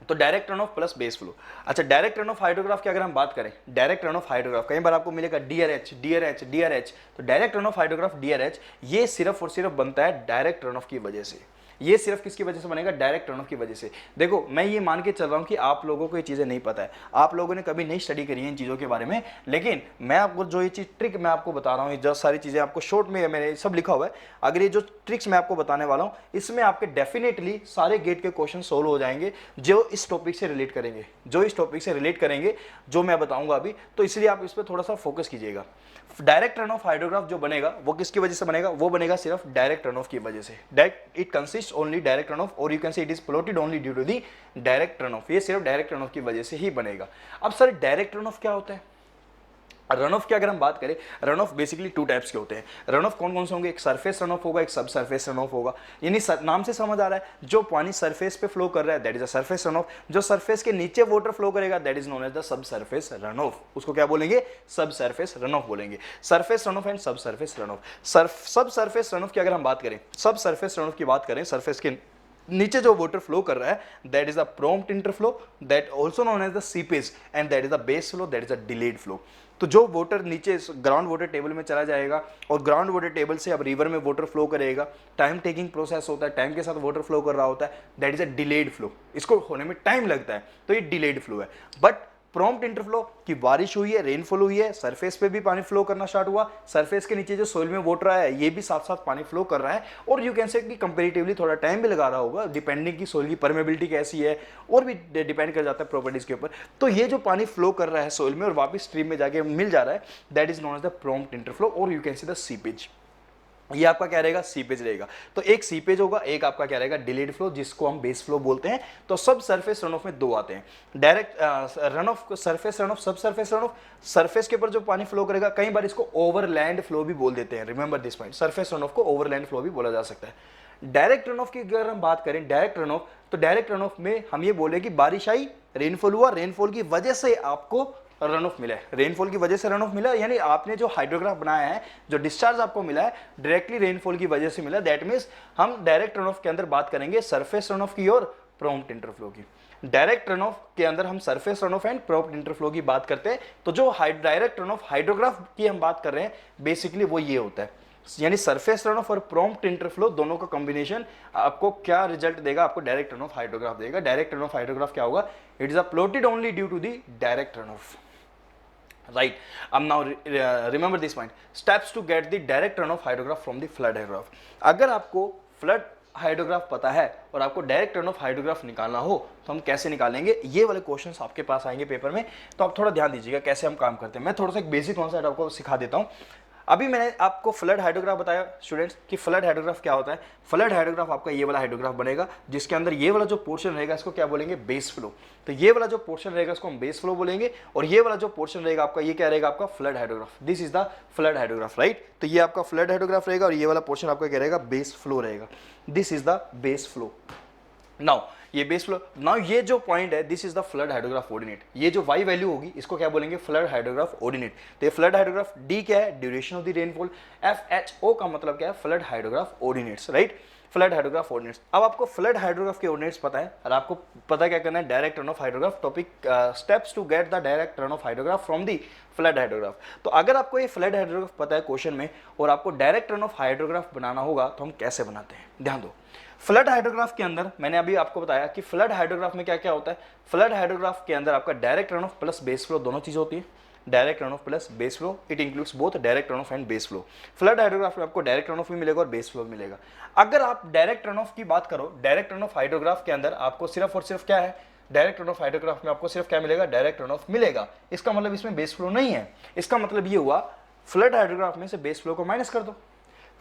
तो direct run off plus base flow. अच्छा, डायरेक्ट रन ऑफ हाइड्रोग्राफ की अगर हम बात करें, डायरेक्ट रन ऑफ हाइड्रोग्राफ कई बार आपको मिलेगा DRH DRH DRH। तो direct run off hydrograph DRH ये सिर्फ और सिर्फ बनता है डायरेक्ट रन ऑफ की वजह से। ये सिर्फ किसकी वजह से बनेगा, डायरेक्ट रन ऑफ की वजह से। देखो मैं ये मान के चल रहा हूँ कि आप लोगों को ये चीज़ें नहीं पता है, आप लोगों ने कभी नहीं स्टडी करी है इन चीज़ों के बारे में, लेकिन मैं आपको जो ये चीज़ ट्रिक मैं आपको बता रहा हूँ, जो सारी चीज़ें आपको शॉर्ट में मैंने सब लिखा हुआ है, अगर ये जो ट्रिक्स मैं आपको बताने वाला हूँ इसमें आपके डेफिनेटली सारे गेट के क्वेश्चन सोल्व हो जाएंगे जो इस टॉपिक से रिलेट करेंगे, जो मैं बताऊंगा अभी। तो इसलिए आप इस पर थोड़ा सा फोकस कीजिएगा। डायरेक्ट रन ऑफ हाइड्रोग्राफ जो बनेगा वो किसकी वजह से बनेगा, वो बनेगा सिर्फ डायरेक्ट रन ऑफ की वजह से। Direct it consist only direct run off, और you can say it is plotted only due to the direct run off. ये सिर्फ डायरेक्ट रन ऑफ की वजह से ही बनेगा। अब सर डायरेक्ट रन ऑफ क्या होता है, रन ऑफ की अगर हम बात करें, run of basically two types के होते हैं। रन ऑफ कौन कौन से होंगे, एक सरफेस रन ऑफ होगा, एक सब सरफेस रन ऑफ होगा। यानी नाम से समझ आ रहा है जो पानी सरफेस पे फ्लो कर रहा है that is a surface run off, जो सरफेस के नीचे वाटर फ्लो करेगा that is known as the subsurface run off. उसको क्या बोलेंगे, सब सरफेस रन ऑफ बोलेंगे। Surface run off and subsurface run off. Subsurface run off की अगर हम बात करें, सब सरफेस रन ऑफ की बात करें, सरफेस के नीचे जो वाटर फ्लो कर रहा है that is the prompt interflow, that also known as the seepage, and that is the base flow, that is the delayed flow. तो जो वाटर नीचे ग्राउंड वाटर टेबल में चला जाएगा और ग्राउंड वाटर टेबल से अब रिवर में वाटर फ्लो करेगा, टाइम टेकिंग प्रोसेस होता है, टाइम के साथ वाटर फ्लो कर रहा होता है, that is a delayed flow. इसको होने में टाइम लगता है, तो ये डिलेड फ्लो है। बट प्रॉम्प्ट इंटरफ्लो की बारिश हुई है, रेनफॉल हुई है, सरफेस पे भी पानी फ्लो करना स्टार्ट हुआ, सरफेस के नीचे जो सोइल में वाटर आया है ये भी साथ साथ पानी फ्लो कर रहा है, और यू कैन से कि कंपैरेटिवली थोड़ा टाइम भी लगा रहा होगा डिपेंडिंग की सोइल की परमेबिलिटी कैसी है, और भी डिपेंड कर जाता है प्रॉपर्टीज के ऊपर। तो ये जो पानी फ्लो कर रहा है सोइल में और वापस स्ट्रीम में जाके मिल जा रहा है that is known as the prompt interflow, और you can see the seepage. ये आपका क्या रहेगा, सीपेज रहेगा। तो एक सीपेज होगा, एक आपका क्या रहेगा, डिलेड फ्लो, जिसको हम बेस फ्लो बोलते हैं। तो सब सरफेस रन ऑफ में दो आते हैं, direct run of, surface run off, subsurface run of. Surface के ऊपर जो पानी फ्लो करेगा, कई बार इसको ओवरलैंड फ्लो भी बोल देते हैं, remember this point, surface run of को ओवरलैंड फ्लो भी बोला जा सकता है। डायरेक्ट रन ऑफ की अगर हम बात करें, डायरेक्ट रन ऑफ, तो डायरेक्ट रन ऑफ में हम ये बोले कि बारिश आई, रेनफॉल हुआ, रेनफॉल की वजह से आपको रन ऑफ मिला है, रेनफॉल की वजह से रन ऑफ मिला, यानी आपने जो हाइड्रोग्राफ बनाया है, जो डिस्चार्ज आपको मिला है, डायरेक्टली रेनफॉल की वजह से मिला। दैट मींस हम डायरेक्ट रन ऑफ के अंदर बात करेंगे सरफेस रन ऑफ की और प्रॉम्प्ट इंटरफ्लो की। डायरेक्ट रन ऑफ के अंदर हम surface run off and prompt interflow की बात करते हैं। तो जो डायरेक्ट रन ऑफ हाइड्रोग्राफ की हम बात कर रहे हैं, बेसिकली वो ये होता है, यानी सरफेस रन ऑफ और प्रॉम्प्ट इंटरफ्लो दोनों का कॉम्बिनेशन आपको क्या रिजल्ट देगा, आपको डायरेक्ट रन ऑफ हाइड्रोग्राफ देगा। डायरेक्ट रन ऑफ हाइड्रोग्राफ क्या होगा, it is plotted only due to the direct run off, right? Now remember this point, steps to get the direct runoff hydrograph from the flood hydrograph। अगर आपको flood hydrograph पता है और आपको direct run off hydrograph निकालना हो, तो हम कैसे निकालेंगे, ये वाले क्वेश्चंस आपके पास आएंगे पेपर में। तो आप थोड़ा ध्यान दीजिएगा कैसे हम काम करते हैं। मैं थोड़ा सा एक बेसिक कॉन्सेप्ट आपको सिखा देता हूँ। अभी मैंने आपको फ्लड हाइड्रोग्राफ बताया स्टूडेंट्स कि फ्लड हाइड्रोग्राफ क्या होता है। फ्लड हाइड्रोग्राफ आपका ये वाला हाइड्रोग्राफ बनेगा, जिसके अंदर ये वाला जो पोर्शन रहेगा इसको क्या बोलेंगे, बेस फ्लो। तो ये वाला जो पोर्शन रहेगा इसको हम बेस फ्लो बोलेंगे, और ये वाला जो पोर्शन रहेगा आपका, ये क्या रहेगा, आपका flood hydrograph. This is the flood hydrograph, right? तो ये आपका फ्लड हाइड्रोग्राफ रहेगा, और ये वाला पोर्शन आपका क्या रहेगा, बेस फ्लो रहेगा। This is the base flow. Now ये बेस फ्लो, नाउ ये जो पॉइंट है, this is the flood hydrograph ordinate. ये जो वाई वैल्यू होगी इसको क्या बोलेंगे, फ्लड हाइड्रोग्राफ ऑर्डिनेट। तो ये फ्लड हाइड्रोग्राफ, डी क्या है, duration of the rainfall, F H O का मतलब क्या है, flood hydrograph ordinates, right? Flood hydrograph ordinates. अब आपको फ्लड हाइड्रोग्राफ के ऑर्डिनेट्स पता है, और आपको पता क्या करना है, direct run off hydrograph topic, steps to get the direct run off hydrograph from the flood hydrograph. तो अगर आपको ये फ्लड हाइड्रोग्राफ पता है क्वेश्चन में, और आपको डायरेक्ट रन ऑफ हाइड्रोग्राफ बनाना होगा, तो हम कैसे बनाते हैं, ध्यान दो। फ्लड हाइड्रोग्राफ के अंदर मैंने अभी आपको बताया कि फ्लड हाइड्रोग्राफ में क्या क्या होता है। फ्लड हाइड्रोग्राफ के अंदर आपका direct run off plus base flow दोनों चीज होती है। Direct run off plus base flow, it includes both direct run off and base flow. Flood hydrograph में आपको डायरेक्ट रन ऑफ भी मिलेगा और बेस फ्लो भी मिलेगा। अगर आप डायरेक्ट रन ऑफ की बात करो, डायरेक्ट रन ऑफ हाइड्रोग्राफ के अंदर आपको सिर्फ और सिर्फ क्या है, डायरेक्ट रन ऑफ हाइड्रोग्राफ में आपको सिर्फ क्या मिलेगा, डायरेक्ट रन ऑफ मिलेगा। इसका मतलब इसमें बेस फ्लो नहीं है। इसका मतलब ये हुआ, फ्लड हाइड्रोग्राफ में से बेस फ्लो को माइनस कर दो,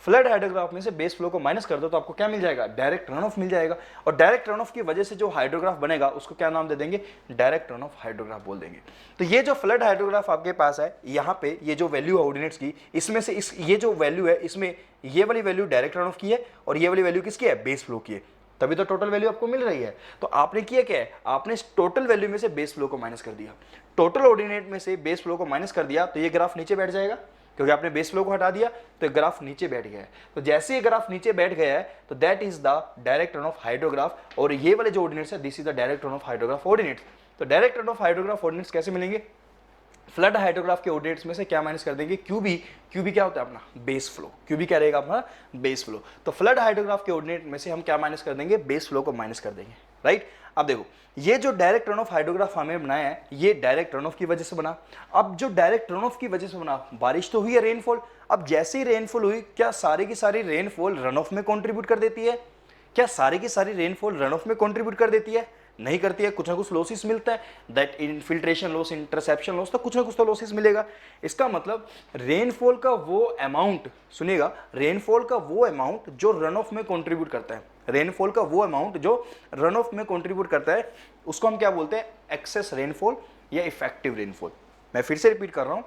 फ्लड हाइड्रोग्राफ में से बेस फ्लो को माइनस कर दो, तो आपको क्या मिल जाएगा, डायरेक्ट रन ऑफ मिल जाएगा। और डायरेक्ट रन ऑफ की वजह से जो हाइड्रोग्राफ बनेगा उसको क्या नाम दे देंगे, डायरेक्ट रन ऑफ हाइड्रोग्राफ बोल देंगे। तो ये जो फ्लड हाइड्रोग्राफ आपके पास है, यहाँ पे ये जो वैल्यू है ऑर्डिनेट्स की, इसमें से ये जो वैल्यू है, इसमें ये वाली वैल्यू डायरेक्ट रन ऑफ की है, और ये वाली वैल्यू किसकी है, बेस फ्लो की है। तभी तो टोटल वैल्यू आपको मिल रही है। तो आपने किया क्या है, आपने इस टोटल वैल्यू में से बेस फ्लो को माइनस कर दिया, टोटल ऑर्डिनेट में से बेस फ्लो को माइनस कर दिया, तो ये ग्राफ नीचे बैठ जाएगा, क्योंकि आपने बेस फ्लो को हटा दिया, तो ग्राफ नीचे बैठ गया है। तो जैसे ये ग्राफ नीचे बैठ गया है, तो that is the direct run off hydrograph. और ये वाले जो ऑर्डिनेट्स है, this is the direct run off hydrograph ordinates. तो direct run off hydrograph ordinates कैसे मिलेंगे, फ्लड हाइड्रोग्राफ के ऑर्डिनेट्स में से क्या माइनस कर देंगे, क्यूबी। क्यूबी क्या होता है अपना, बेस फ्लो। क्यूबी क्या रहेगा अपना, बेस फ्लो। तो फ्लड हाइड्रोग्राफ के ऑर्डिनेट में से हम क्या माइनस कर देंगे, बेस फ्लो को माइनस कर देंगे, राइट? अब देखो, ये जो डायरेक्ट रन ऑफ हाइड्रोग्राफ हमें बनाया है, ये डायरेक्ट रन ऑफ की वजह से बना। अब जो डायरेक्ट रन ऑफ की वजह से बना, बारिश तो हुई है, रेनफॉल। अब जैसे ही रेनफॉल हुई, क्या सारी की सारी रेनफॉल रन ऑफ में कंट्रीब्यूट कर देती है, क्या सारी की सारी रेनफॉल रन ऑफ में कंट्रीब्यूट कर देती है, नहीं करती है। कुछ ना कुछ लॉसेस मिलता है, that infiltration loss, interception loss, तो कुछ ना कुछ तो लॉसेस मिलेगा। इसका मतलब रेनफॉल का वो अमाउंट, सुनिएगा, रेनफॉल का वो अमाउंट जो रन ऑफ में कंट्रीब्यूट करता है, रेनफॉल का वो अमाउंट जो रन ऑफ में कंट्रीब्यूट करता है, उसको हम क्या बोलते हैं, एक्सेस रेनफॉल या इफेक्टिव रेनफॉल। मैं फिर से रिपीट कर रहा हूं,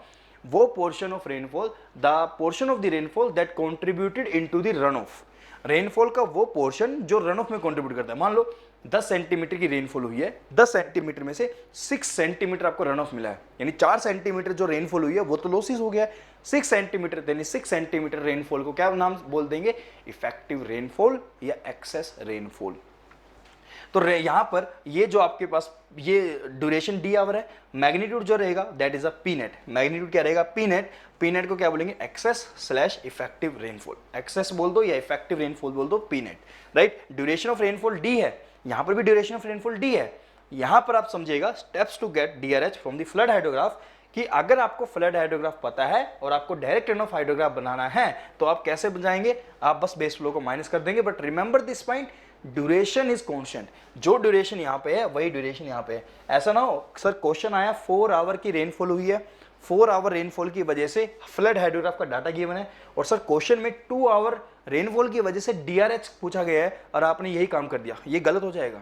वो portion of rainfall, the portion of the rainfall that contributed into the run of. Rainfall का वो पोर्शन जो रन ऑफ में कंट्रीब्यूट करता है। मान लो 10 सेंटीमीटर की रेनफॉल हुई है, 10 सेंटीमीटर में से 6 सेंटीमीटर आपको रन ऑफ मिला है, यानी 4 सेंटीमीटर जो रेनफॉल हुई है वो तो लॉसेस हो गया है। 6 सेंटीमीटर, यानी 6 सेंटीमीटर रेनफॉल को क्या नाम बोल देंगे, इफेक्टिव रेनफॉल या एक्सेस रेनफॉल। तो यहां पर ये जो आपके पास ये ड्यूरेशन डी आवर है, मैग्नीट्यूड जो रहेगा that is a P net. Magnitude क्या रहेगा, पी नेट। पी नेट को क्या बोलेंगे, excess slash effective rainfall. Excess बोल दो या इफेक्टिव रेनफॉल बोल दो, P net, right? Duration of rainfall D है, यहां पर भी ड्यूरेशन ऑफ रेनफॉल डी है। यहां पर आप समझिएगा steps to get DRH from the flood hydrograph, कि अगर आपको फ्लड हाइड्रोग्राफ पता है और आपको डायरेक्ट रन ऑफ हाइड्रोग्राफ बनाना है, तो आप कैसे बनाएंगे, आप बस बेस फ्लो को माइनस कर देंगे। But remember this point, duration is constant. जो ड्यूरेशन यहाँ पे है वही ड्यूरेशन यहाँ पे है। ऐसा ना हो सर क्वेश्चन आया 4 आवर की रेनफॉल हुई है, 4 आवर रेनफॉल की वजह से फ्लड हाइड्रोग्राफ का डाटा गिवन है, और सर क्वेश्चन में 2 आवर रेनफॉल की वजह से DRH पूछा गया है और आपने यही काम कर दिया, ये गलत हो जाएगा।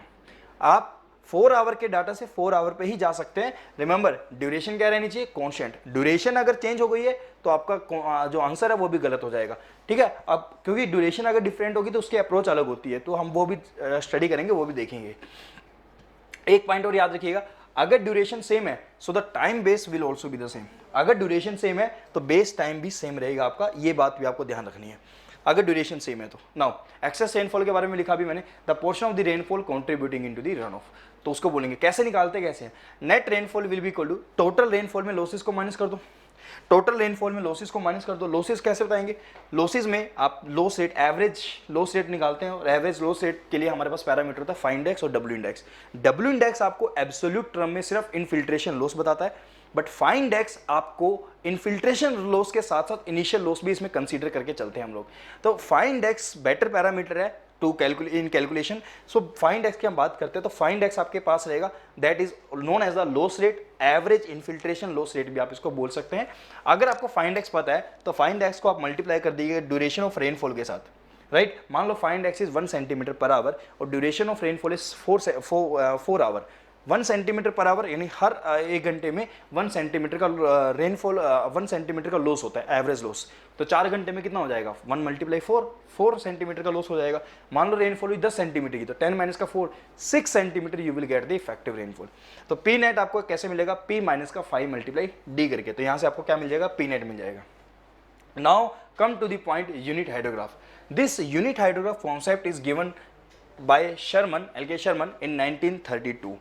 आप 4 आवर के डाटा से 4 आवर पे ही जा सकते हैं। रिमेंबर ड्यूरेशन क्या रहनी चाहिए, कॉन्स्टेंट। ड्यूरेशन अगर चेंज हो गई है तो आपका जो आंसर है वो भी गलत हो जाएगा, ठीक है। अब क्योंकि ड्यूरेशन अगर डिफरेंट होगी तो उसकी अप्रोच अलग होती है, तो हम वो भी स्टडी करेंगे, वो भी देखेंगे। एक पॉइंट और याद रखिएगा, अगर ड्यूरेशन सेम है so the time base will also be the same. अगर ड्यूरेशन सेम है तो बेस टाइम भी सेम रहेगा आपका, ये बात भी आपको ध्यान रखनी है अगर ड्यूरेशन सेम है तो। नाउ एक्सेस रेनफॉल के बारे में लिखा भी मैंने, the portion of the rainfall contributing into the run off. तो उसको बोलेंगे कैसे निकालते कैसे हैं, net rainfall will be equal to total rainfall में लॉसेस को माइनस कर दो, टोटल रेनफॉल में लॉसेस को माइनस कर दो। लॉसेस कैसे बताएंगे, लॉसेस में आप loss rate, average loss rate निकालते हैं, और एवरेज लॉस रेट के लिए हमारे पास पैरामीटर होता है फाइन इंडेक्स और डब्ल्यू इंडेक्स। डब्ल्यू इंडेक्स आपको एब्सोल्यूट टर्म में सिर्फ इनफिल्ट्रेशन लॉस बताता है, बट फाइन इंडेक्स आपको इनफिल्ट्रेशन लॉस के साथ साथ इनिशियल लॉस भी इसमें कंसीडर करके चलते हैं हम लोग। तो फाइन इंडेक्स बेटर पैरामीटर है to in calculation. So phi index की हम बात करते हैं तो फाइन इंडेक्स आपके पास रहेगा, that is known as the loss rate, average infiltration loss rate भी आप इसको बोल सकते हैं। अगर आपको फाइन इंडेक्स पता है तो फाइन इंडेक्स को आप मल्टीप्लाई कर दीजिएगा ड्यूरेशन ऑफ रेनफॉल के साथ, राइट। मान लो फाइन इंडेक्स इज 1 सेंटीमीटर पर आवर और duration of rainfall is 4 hour. 1 centimetre पर आवर यानी हर 1 घंटे में 1 सेंटीमीटर का रेनफॉल 1 सेंटीमीटर का लॉस होता है, एवरेज लॉस। तो 4 घंटे में कितना हो जाएगा, 1 मल्टीप्लाई 4 सेंटीमीटर का लॉस हो जाएगा। मान लो रेनफॉल हुई 10 सेंटीमीटर की, तो 10 माइनस का 4 6 centimetre you will get the effective rainfall. तो पी नेट आपको कैसे मिलेगा, P माइनस का 5 मल्टीप्लाई D करके, तो यहाँ से आपको क्या मिल जाएगा, पी नेट मिल जाएगा। Now come to the point unit hydrograph. This unit hydrograph concept is given by Sherman, LK Sherman in 1932।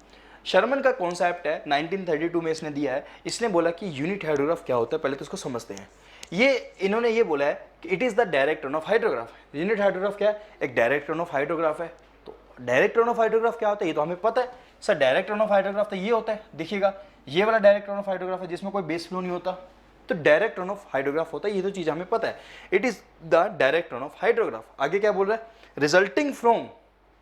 Sherman का कॉन्सेप्ट है 1932 में इसने दिया है। इसने बोला कि यूनिट हाइड्रोग्राफ क्या होता है, पहले तो उसको समझते हैं। इन्होंने ये बोला है कि it is the direct run off hydrograph. Unit hydrograph क्या है, एक डायरेक्ट रन ऑफ हाइड्रोग्राफ है। तो डायरेक्ट रन ऑफ हाइड्रोग्राफ क्या होता है ये तो हमें पता है sir. Direct run off hydrograph तो ये होता है, देखिएगा ये वाला डायरेक्ट रन ऑफ हाइड्रोग्राफ है जिसमें कोई बेस फ्लो नहीं होता, तो डायरेक्ट रन ऑफ हाइड्रोग्राफ होता है, ये तो चीज हमें पता है। It is the direct run off hydrograph. आगे क्या बोल रहा है, रिजल्टिंग फ्रॉम,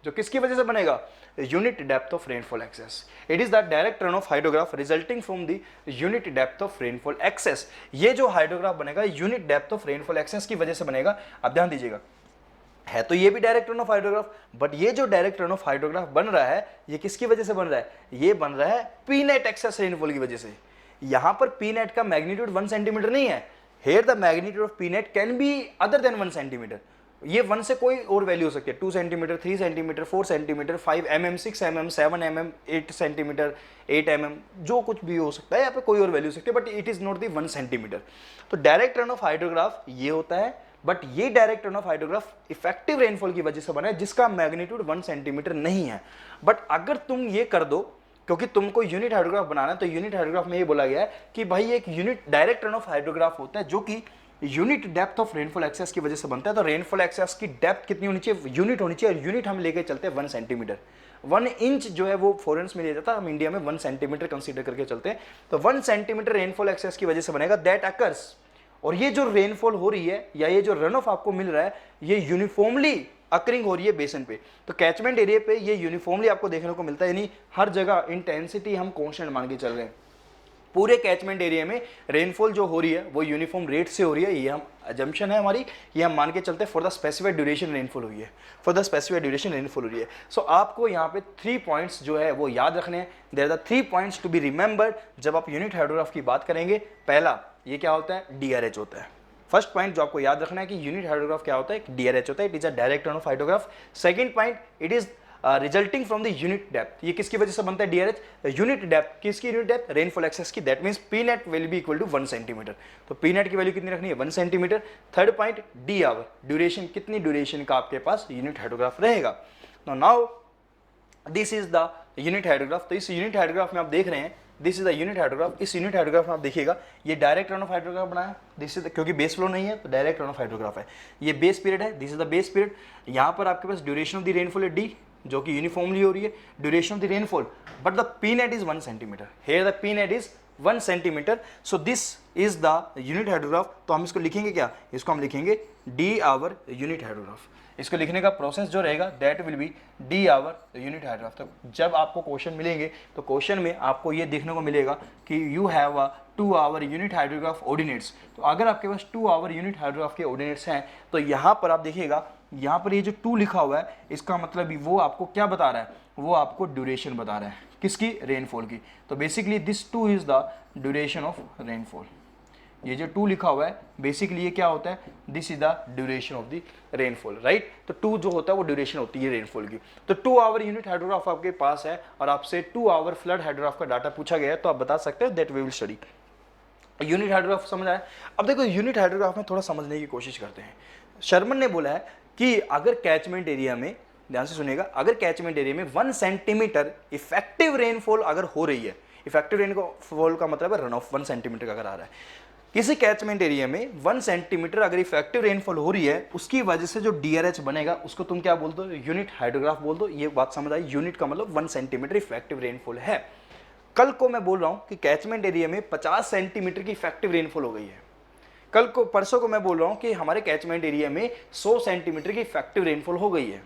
जो किसकी वजह से बनेगा, unit depth of rainfall excess. It is the direct run off hydrograph resulting from the unit depth of rainfall excess. ये जो हाइड्रोग्राफ बनेगा unit depth of rainfall excess की वजह से बनेगा। अब ध्यान दीजिएगा, है तो ये भी direct run off hydrograph, but ये जो डायरेक्ट रन ऑफ हाइड्रोग्राफ बन रहा है ये किसकी वजह से बन रहा है, ये बन रहा है पी नेट एक्सेस रेनफॉल की वजह से। यहां पर पी नेट का मैग्नीट्यूड 1 सेंटीमीटर नहीं है, here the magnitude of P net can be other than 1 centimetre. ये 1 से कोई और वैल्यू हो सकती है, 2 centimetre, 3 centimetre, 4 centimetre, 5 mm, 6 mm, 7 mm, 8 centimetre, 8 mm, जो कुछ भी हो सकता है, यहाँ पे कोई और वैल्यू हो सकती है, but it is not the 1 centimetre. तो डायरेक्ट रन ऑफ हाइड्रोग्राफ ये होता है, बट ये direct run off hydrograph effective rainfall की वजह से बना है जिसका मैग्नीट्यूड 1 सेंटीमीटर नहीं है। बट अगर तुम ये कर दो, क्योंकि तुमको यूनिट हाइड्रोग्राफ बनाना है, तो यूनिट हाइड्रोग्राफ में ये बोला गया है कि भाई एक unit direct run off hydrograph होता है जो कि unit depth of rainfall excess की वजह से बनता है। तो रेनफॉल एक्सेस की डेप्थ कितनी होनी चाहिए, यूनिट होनी चाहिए, और यूनिट हम लेके चलते हैं 1 सेंटीमीटर। 1 इंच जो है वो फॉरेन्स में लिया जाता है, हम इंडिया में 1 सेंटीमीटर कंसीडर करके चलते हैं। तो 1 सेंटीमीटर रेनफॉल एक्सेस की वजह से बनेगा दैट अकर्स। और ये जो रेनफॉल हो रही है या ये जो रन ऑफ आपको मिल रहा है ये यूनिफॉर्मली अकरिंग हो रही है बेसन पे। तो कैचमेंट एरिया पे ये यूनिफॉर्मली आपको देखने को मिलता है, यानी हर जगह इंटेंसिटी हम कांस्टेंट मान के चल रहे हैं। पूरे कैचमेंट एरिया में रेनफॉल जो हो रही है वो यूनिफॉर्म रेट से हो रही है, ये हम अजम्पशन है हमारी, ये हम मान के चलते हैं for the specified duration rainfall हुई है, for the specified duration rainfall हुई है। सो आपको यहाँ पे 3 पॉइंट्स जो है वो याद रखने हैं। There are the 3 points to be remembered जब आप यूनिट हाइड्रोग्राफ की बात करेंगे। पहला, ये क्या होता है, DRH होता है। फर्स्ट पॉइंट जो आपको याद रखना है कि यूनिट हाइड्रोग्राफ क्या होता है, DRH होता है, it is a direct run off hydrograph. Second point, it is resulting from the unit depth. ये किसकी वजह से बनता है DRH, यूनिट डेप्थ। किसकी यूनिट डेप्थ, रेनफॉल एक्सेस की। That means P net will be equal to 1 centimetre. तो P net की वैल्यू कितनी रखनी है, 1 centimetre. Third point, D hour, duration, कितनी ड्यूरेशन का आपके पास यूनिट हाइड्रोग्राफ रहेगा। Now this is the unit hydrograph. तो इस यूनिट हाइड्रोग्राफ में आप देख रहे हैं, this is the unit hydrograph. इस यूनिट हाइड्रोग्राफ में आप देखिएगा ये डायरेक्ट रन ऑफ हाइड्रोग्राफ बनाया, दिस इज क्योंकि बेस फ्लो नहीं है तो डायरेक्ट रन ऑफ हाइड्रोग्राफ है। ये बेस पीरियड है, this is the base period. यहाँ पर आपके पास ड्यूरेशन ऑफ द रेनफॉल है D, जो कि यूनिफॉर्मली हो रही है, duration of the rainfall, but the P net is 1 centimetre. Here the P net is 1 centimetre. So this is the unit hydrograph. तो हम इसको लिखेंगे क्या, इसको हम लिखेंगे D आवर यूनिट हाइड्रोग्राफ। इसको लिखने का प्रोसेस जो रहेगा that will be D hour unit hydrograph. तो जब आपको क्वेश्चन मिलेंगे तो क्वेश्चन में आपको ये देखने को मिलेगा कि you have a 2 hour unit hydrograph ordinates. तो अगर आपके पास 2 आवर यूनिट हाइड्रोग्राफ के ऑर्डिनेट्स हैं तो यहाँ पर आप देखिएगा, यहाँ पर ये जो 2 लिखा हुआ है इसका मतलब वो आपको क्या बता रहा है, वो आपको ड्यूरेशन बता रहा है, किसकी, रेनफॉल की। तो basically this 2 is the duration of rainfall. ये जो 2 लिखा हुआ है बेसिकली ये क्या होता है, this is the duration of the rainfall, right. तो 2 जो होता है वो ड्यूरेशन होती है रेनफॉल की। तो 2 आवर यूनिट हाइड्रोग्राफ आपके पास है और आपसे 2 आवर फ्लड हाइड्रोग्राफ का डाटा पूछा गया है, तो आप बता सकते हैं that we will study. Unit hydrograph समझ आया। अब देखो यूनिट हाइड्रोग्राफ में थोड़ा समझने की कोशिश करते हैं। शर्मन ने बोला है कि अगर कैचमेंट एरिया में, ध्यान से सुनिएगा, अगर कैचमेंट एरिया में 1 सेंटीमीटर इफेक्टिव रेनफॉल अगर हो रही है, इफेक्टिव रेनफॉल का मतलब है रन ऑफ 1 सेंटीमीटर का अगर आ रहा है किसी कैचमेंट एरिया में 1 सेंटीमीटर अगर इफेक्टिव रेनफॉल हो रही है, उसकी वजह से जो डीआरएच बनेगा उसको तुम क्या बोल दो, यूनिट हाइड्रोग्राफ बोल दो। ये बात समझ आई, यूनिट का मतलब 1 सेंटीमीटर इफेक्टिव रेनफॉल है। कल को मैं बोल रहा हूं कि कैचमेंट एरिया में 50 सेंटीमीटर की इफेक्टिव रेनफॉल हो गई है। कल को, परसों को मैं बोल रहा हूं कि हमारे कैचमेंट एरिया में 100 सेंटीमीटर की इफेक्टिव रेनफॉल हो गई है।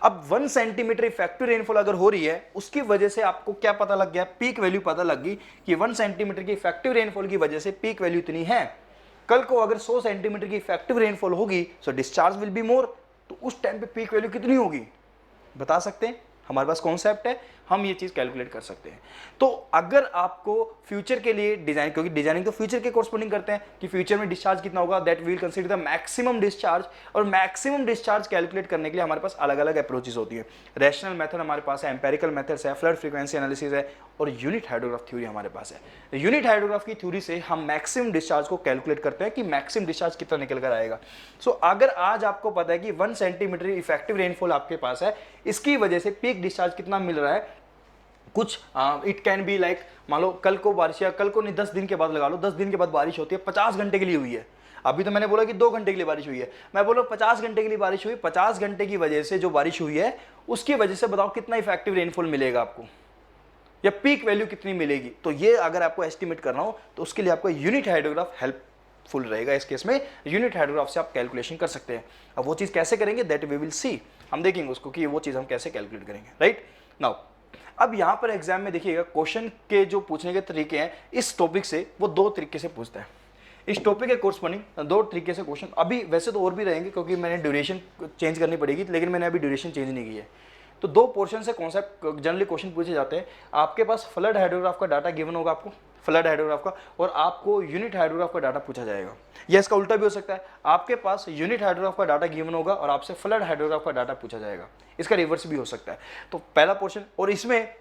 अब 1 सेंटीमीटर इफेक्टिव रेनफॉल अगर हो रही है, उसकी वजह से आपको क्या पता लग गया, पीक वैल्यू पता लग गई कि 1 सेंटीमीटर की इफेक्टिव रेनफॉल की वजह से पीक वैल्यू इतनी है। कल को अगर 100 सेंटीमीटर की इफेक्टिव रेनफॉल होगी सो डिस्चार्ज विल बी मोर, तो उस टाइम पे पीक वैल्यू कितनी होगी बता सकते हैं। हमारे पास कॉन्सेप्ट है, हम ये चीज कैलकुलेट कर सकते हैं। तो अगर आपको फ्यूचर के लिए डिजाइन, क्योंकि डिजाइनिंग तो फ्यूचर के कोरस्पोंडिंग करते हैं कि फ्यूचर में डिस्चार्ज कितना होगा, that we will consider the maximum discharge. और मैक्सिमम डिस्चार्ज कैलकुलेट करने के लिए हमारे पास अलग अलग अप्रोचेस होती है। रैशनल मेथड हमारे पास है, एम्पेरिकल मेथड्स है, फ्लड फ्रीक्वेंसी एनालिसिस है और यूनिट हाइड्रोग्राफ थ्योरी हमारे पास है। यूनिट हाइड्रोग्राफ की थ्योरी से हम मैक्सिमम डिस्चार्ज को कैलकुलेट करते हैं कि मैक्सिमम डिस्चार्ज कितना निकल कर आएगा। सो अगर आज आपको पता है कि 1 सेंटीमीटर इफेक्टिव रेनफॉल आपके पास है, इसकी वजह से पीक डिस्चार्ज कितना मिल रहा है, कुछ इट कैन बी लाइक, मान लो कल को बारिश, या कल को नहीं 10 दिन के बाद लगा लो, 10 दिन के बाद बारिश होती है, 50 घंटे के लिए हुई है। अभी तो मैंने बोला कि 2 घंटे के लिए बारिश हुई है, मैं बोलो 50 घंटे के लिए बारिश हुई। 50 घंटे की वजह से जो बारिश हुई है उसकी वजह से बताओ कितना इफेक्टिव रेनफॉल मिलेगा आपको, या पीक वैल्यू कितनी मिलेगी। तो ये अगर आपको एस्टिमेट करना हो तो उसके लिए आपको यूनिट हाइड्रोग्राफ हेल्पफुल रहेगा। इस केस में यूनिट हाइड्रोग्राफ से आप कैलकुलेशन कर सकते हैं। अब वो चीज़ कैसे करेंगे दैट वी विल सी, हम देखेंगे उसको कि वो चीज़ हम कैसे कैलकुलेट करेंगे, राइट। नाउ अब यहां पर एग्जाम में देखिएगा क्वेश्चन के जो पूछने के तरीके हैं इस टॉपिक से, वो 2 तरीके से पूछता है। इस टॉपिक के कोर्सपोंडिंग 2 तरीके से क्वेश्चन, अभी वैसे तो और भी रहेंगे क्योंकि मैंने ड्यूरेशन चेंज करनी पड़ेगी, लेकिन मैंने अभी ड्यूरेशन चेंज नहीं की है। तो 2 पोर्शन से कॉन्सेप्ट जनरली क्वेश्चन पूछे जाते हैं। आपके पास फ्लड हाइड्रोग्राफ का डाटा गिवन होगा आपको, फ्लड हाइड्रोग्राफ का, और आपको यूनिट हाइड्रोग्राफ का डाटा पूछा जाएगा। या इसका उल्टा भी हो सकता है, आपके पास यूनिट हाइड्रोग्राफ का डाटा गिवन होगा और आपसे फ्लड हाइड्रोग्राफ का डाटा पूछा जाएगा। इसका रिवर्स भी हो सकता है। तो पहला पोर्शन, और इसमें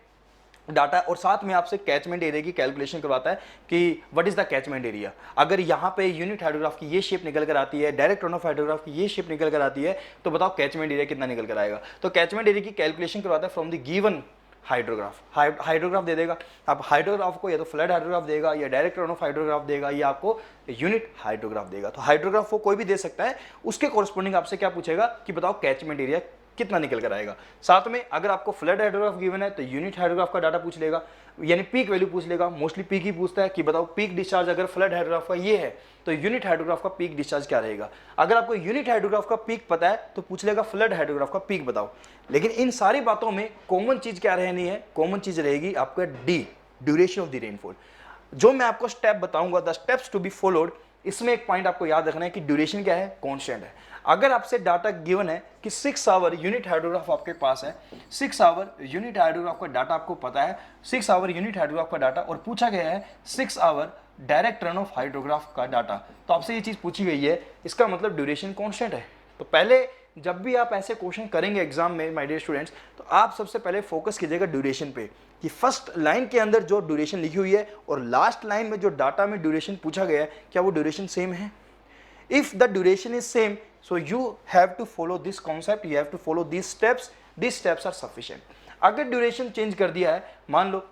डाटा और साथ में आपसे कैचमेंट एरिया की कैलकुलेशन करवाता है कि what is the catchment area. अगर यहाँ पे यूनिट हाइड्रोग्राफ की ये शेप निकल कर आती है, डायरेक्ट रन ऑफ हाइड्रोग्राफ की ये शेप निकल कर आती है, तो बताओ कैचमेंट एरिया कितना निकल कर आएगा। तो कैचमेंट एरिया की कैलकुलेशन करवाता है from the given hydrograph. Hydrograph दे देगा, आप हाइड्रोग्राफ को या तो फ्लड हाइड्रोग्राफ देगा, या डायरेक्ट रन ऑफ हाइड्रोग्राफ देगा, या आपको यूनिट हाइड्रोग्राफ देगा। तो हाइड्रोग्राफ वो कोई भी दे सकता है, उसके कोरस्पोंडिंग आपसे क्या पूछेगा कि बताओ कैचमेंट एरिया कितना निकल कर आएगा। साथ में अगर आपको फ्लड हाइड्रोग्राफ गिवन है तो यूनिट हाइड्रोग्राफ का डाटा पूछ लेगा, यानी पीक वैल्यू पूछ लेगा। मोस्टली पीक ही पूछता है कि बताओ पीक डिस्चार्ज अगर फ्लड हाइड्रोग्राफ का ये है तो यूनिट हाइड्रोग्राफ का पीक डिस्चार्ज क्या रहेगा। अगर आपको यूनिट हाइड्रोग्राफ का पीक पता है तो पूछ लेगा फ्लड हाइड्रोग्राफ का पीक बताओ। लेकिन इन सारी बातों में कॉमन चीज क्या रहनी है, कॉमन चीज रहेगी आपका D, duration of the rainfall. जो मैं आपको स्टेप बताऊंगा, the steps to be followed, इसमें एक पॉइंट आपको याद रखना है कि ड्यूरेशन क्या है, कांस्टेंट है। अगर आपसे डाटा गिवन है कि 6 आवर यूनिट हाइड्रोग्राफ आपके पास है, 6 आवर यूनिट हाइड्रोग्राफ का डाटा आपको पता है, 6 आवर यूनिट हाइड्रोग्राफ का डाटा, और पूछा गया है 6 hour direct run off hydrograph का डाटा, तो आपसे ये चीज पूछी गई है, इसका मतलब ड्यूरेशन कांस्टेंट है। तो पहले जब भी आप ऐसे क्वेश्चन करेंगे एग्जाम में माय डियर स्टूडेंट्स, तो आप सबसे पहले फोकस कीजिएगा ड्यूरेशन पे, कि फर्स्ट लाइन के अंदर जो ड्यूरेशन लिखी हुई है और लास्ट लाइन में जो डाटा में ड्यूरेशन पूछा गया है, क्या वो ड्यूरेशन सेम है। If the duration is same, so you have to follow this concept, you have to follow these steps are sufficient। अगर ड्यूरेशन चेंज कर दिया है, मान लो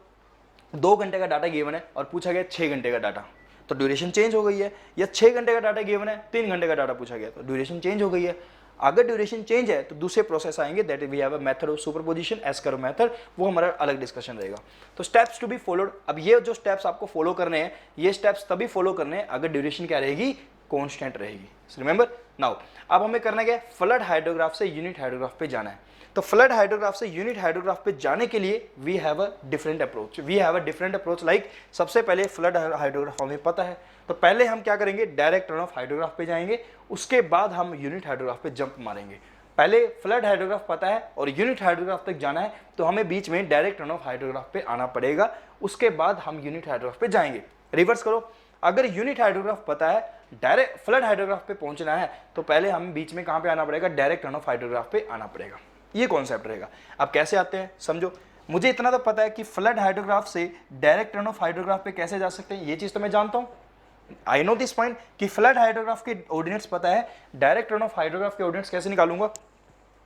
2 घंटे का डाटा गिवन है और पूछा गया 6 घंटे का डाटा, तो ड्यूरेशन चेंज हो गई है। या 6 घंटे का डाटा गिवन है, 3 घंटे का डाटा पूछा गया, तो ड्यूरेशन चेंज हो गई है। अगर ड्यूरेशन चेंज है तो दूसरे प्रोसेस आएंगे, that we have a method of superposition, S curve method, वो हमारा अलग डिस्कशन रहेगा। तो स्टेप्स टू बी फॉलोड, अब ये जो स्टेप्स आपको फॉलो करने हैं, ये स्टेप्स तभी फॉलो करने हैं अगर ड्यूरेशन क्या रहेगी, कॉन्स्टेंट रहेगी। रिमेंबर नाउ, अब हमें करना क्या है, फ्लड हाइड्रोग्राफ से यूनिट हाइड्रोग्राफ पे जाना है। तो फ्लड हाइड्रोग्राफ से यूनिट हाइड्रोग्राफ पे जाने के लिए we have a different approach. Like सबसे पहले फ्लड हाइड्रोग्राफ हमें पता है, तो पहले हम क्या करेंगे, डायरेक्ट रन ऑफ हाइड्रोग्राफ पे जाएंगे, उसके बाद हम यूनिट हाइड्रोग्राफ पे जंप मारेंगे। पहले फ्लड हाइड्रोग्राफ पता है और यूनिट हाइड्रोग्राफ तक जाना है, तो हमें बीच में डायरेक्ट रन ऑफ हाइड्रोग्राफ पे आना पड़ेगा, उसके बाद हम यूनिट हाइड्रोग्राफ पे जाएंगे। रिवर्स करो, अगर यूनिट हाइड्रोग्राफ पता है, डायरेक्ट फ्लड हाइड्रोग्राफ पे पहुंचना है, तो पहले हमें बीच में कहां पे आना पड़ेगा, डायरेक्ट रन ऑफ हाइड्रोग्राफ पे आना पड़ेगा। ये कॉन्सेप्ट रहेगा। अब कैसे आते हैं समझो, मुझे इतना तो पता है कि फ्लड हाइड्रोग्राफ से डायरेक्ट रन ऑफ हाइड्रोग्राफ पे कैसे जा सकते हैं, ये चीज तो मैं जानता हूं। आई नो दिस पॉइंट कि फ्लड हाइड्रोग्राफ के ऑर्डिनेट्स पता है, डायरेक्ट रन ऑफ हाइड्रोग्राफ के ऑर्डिनेट्स कैसे निकालूंगा,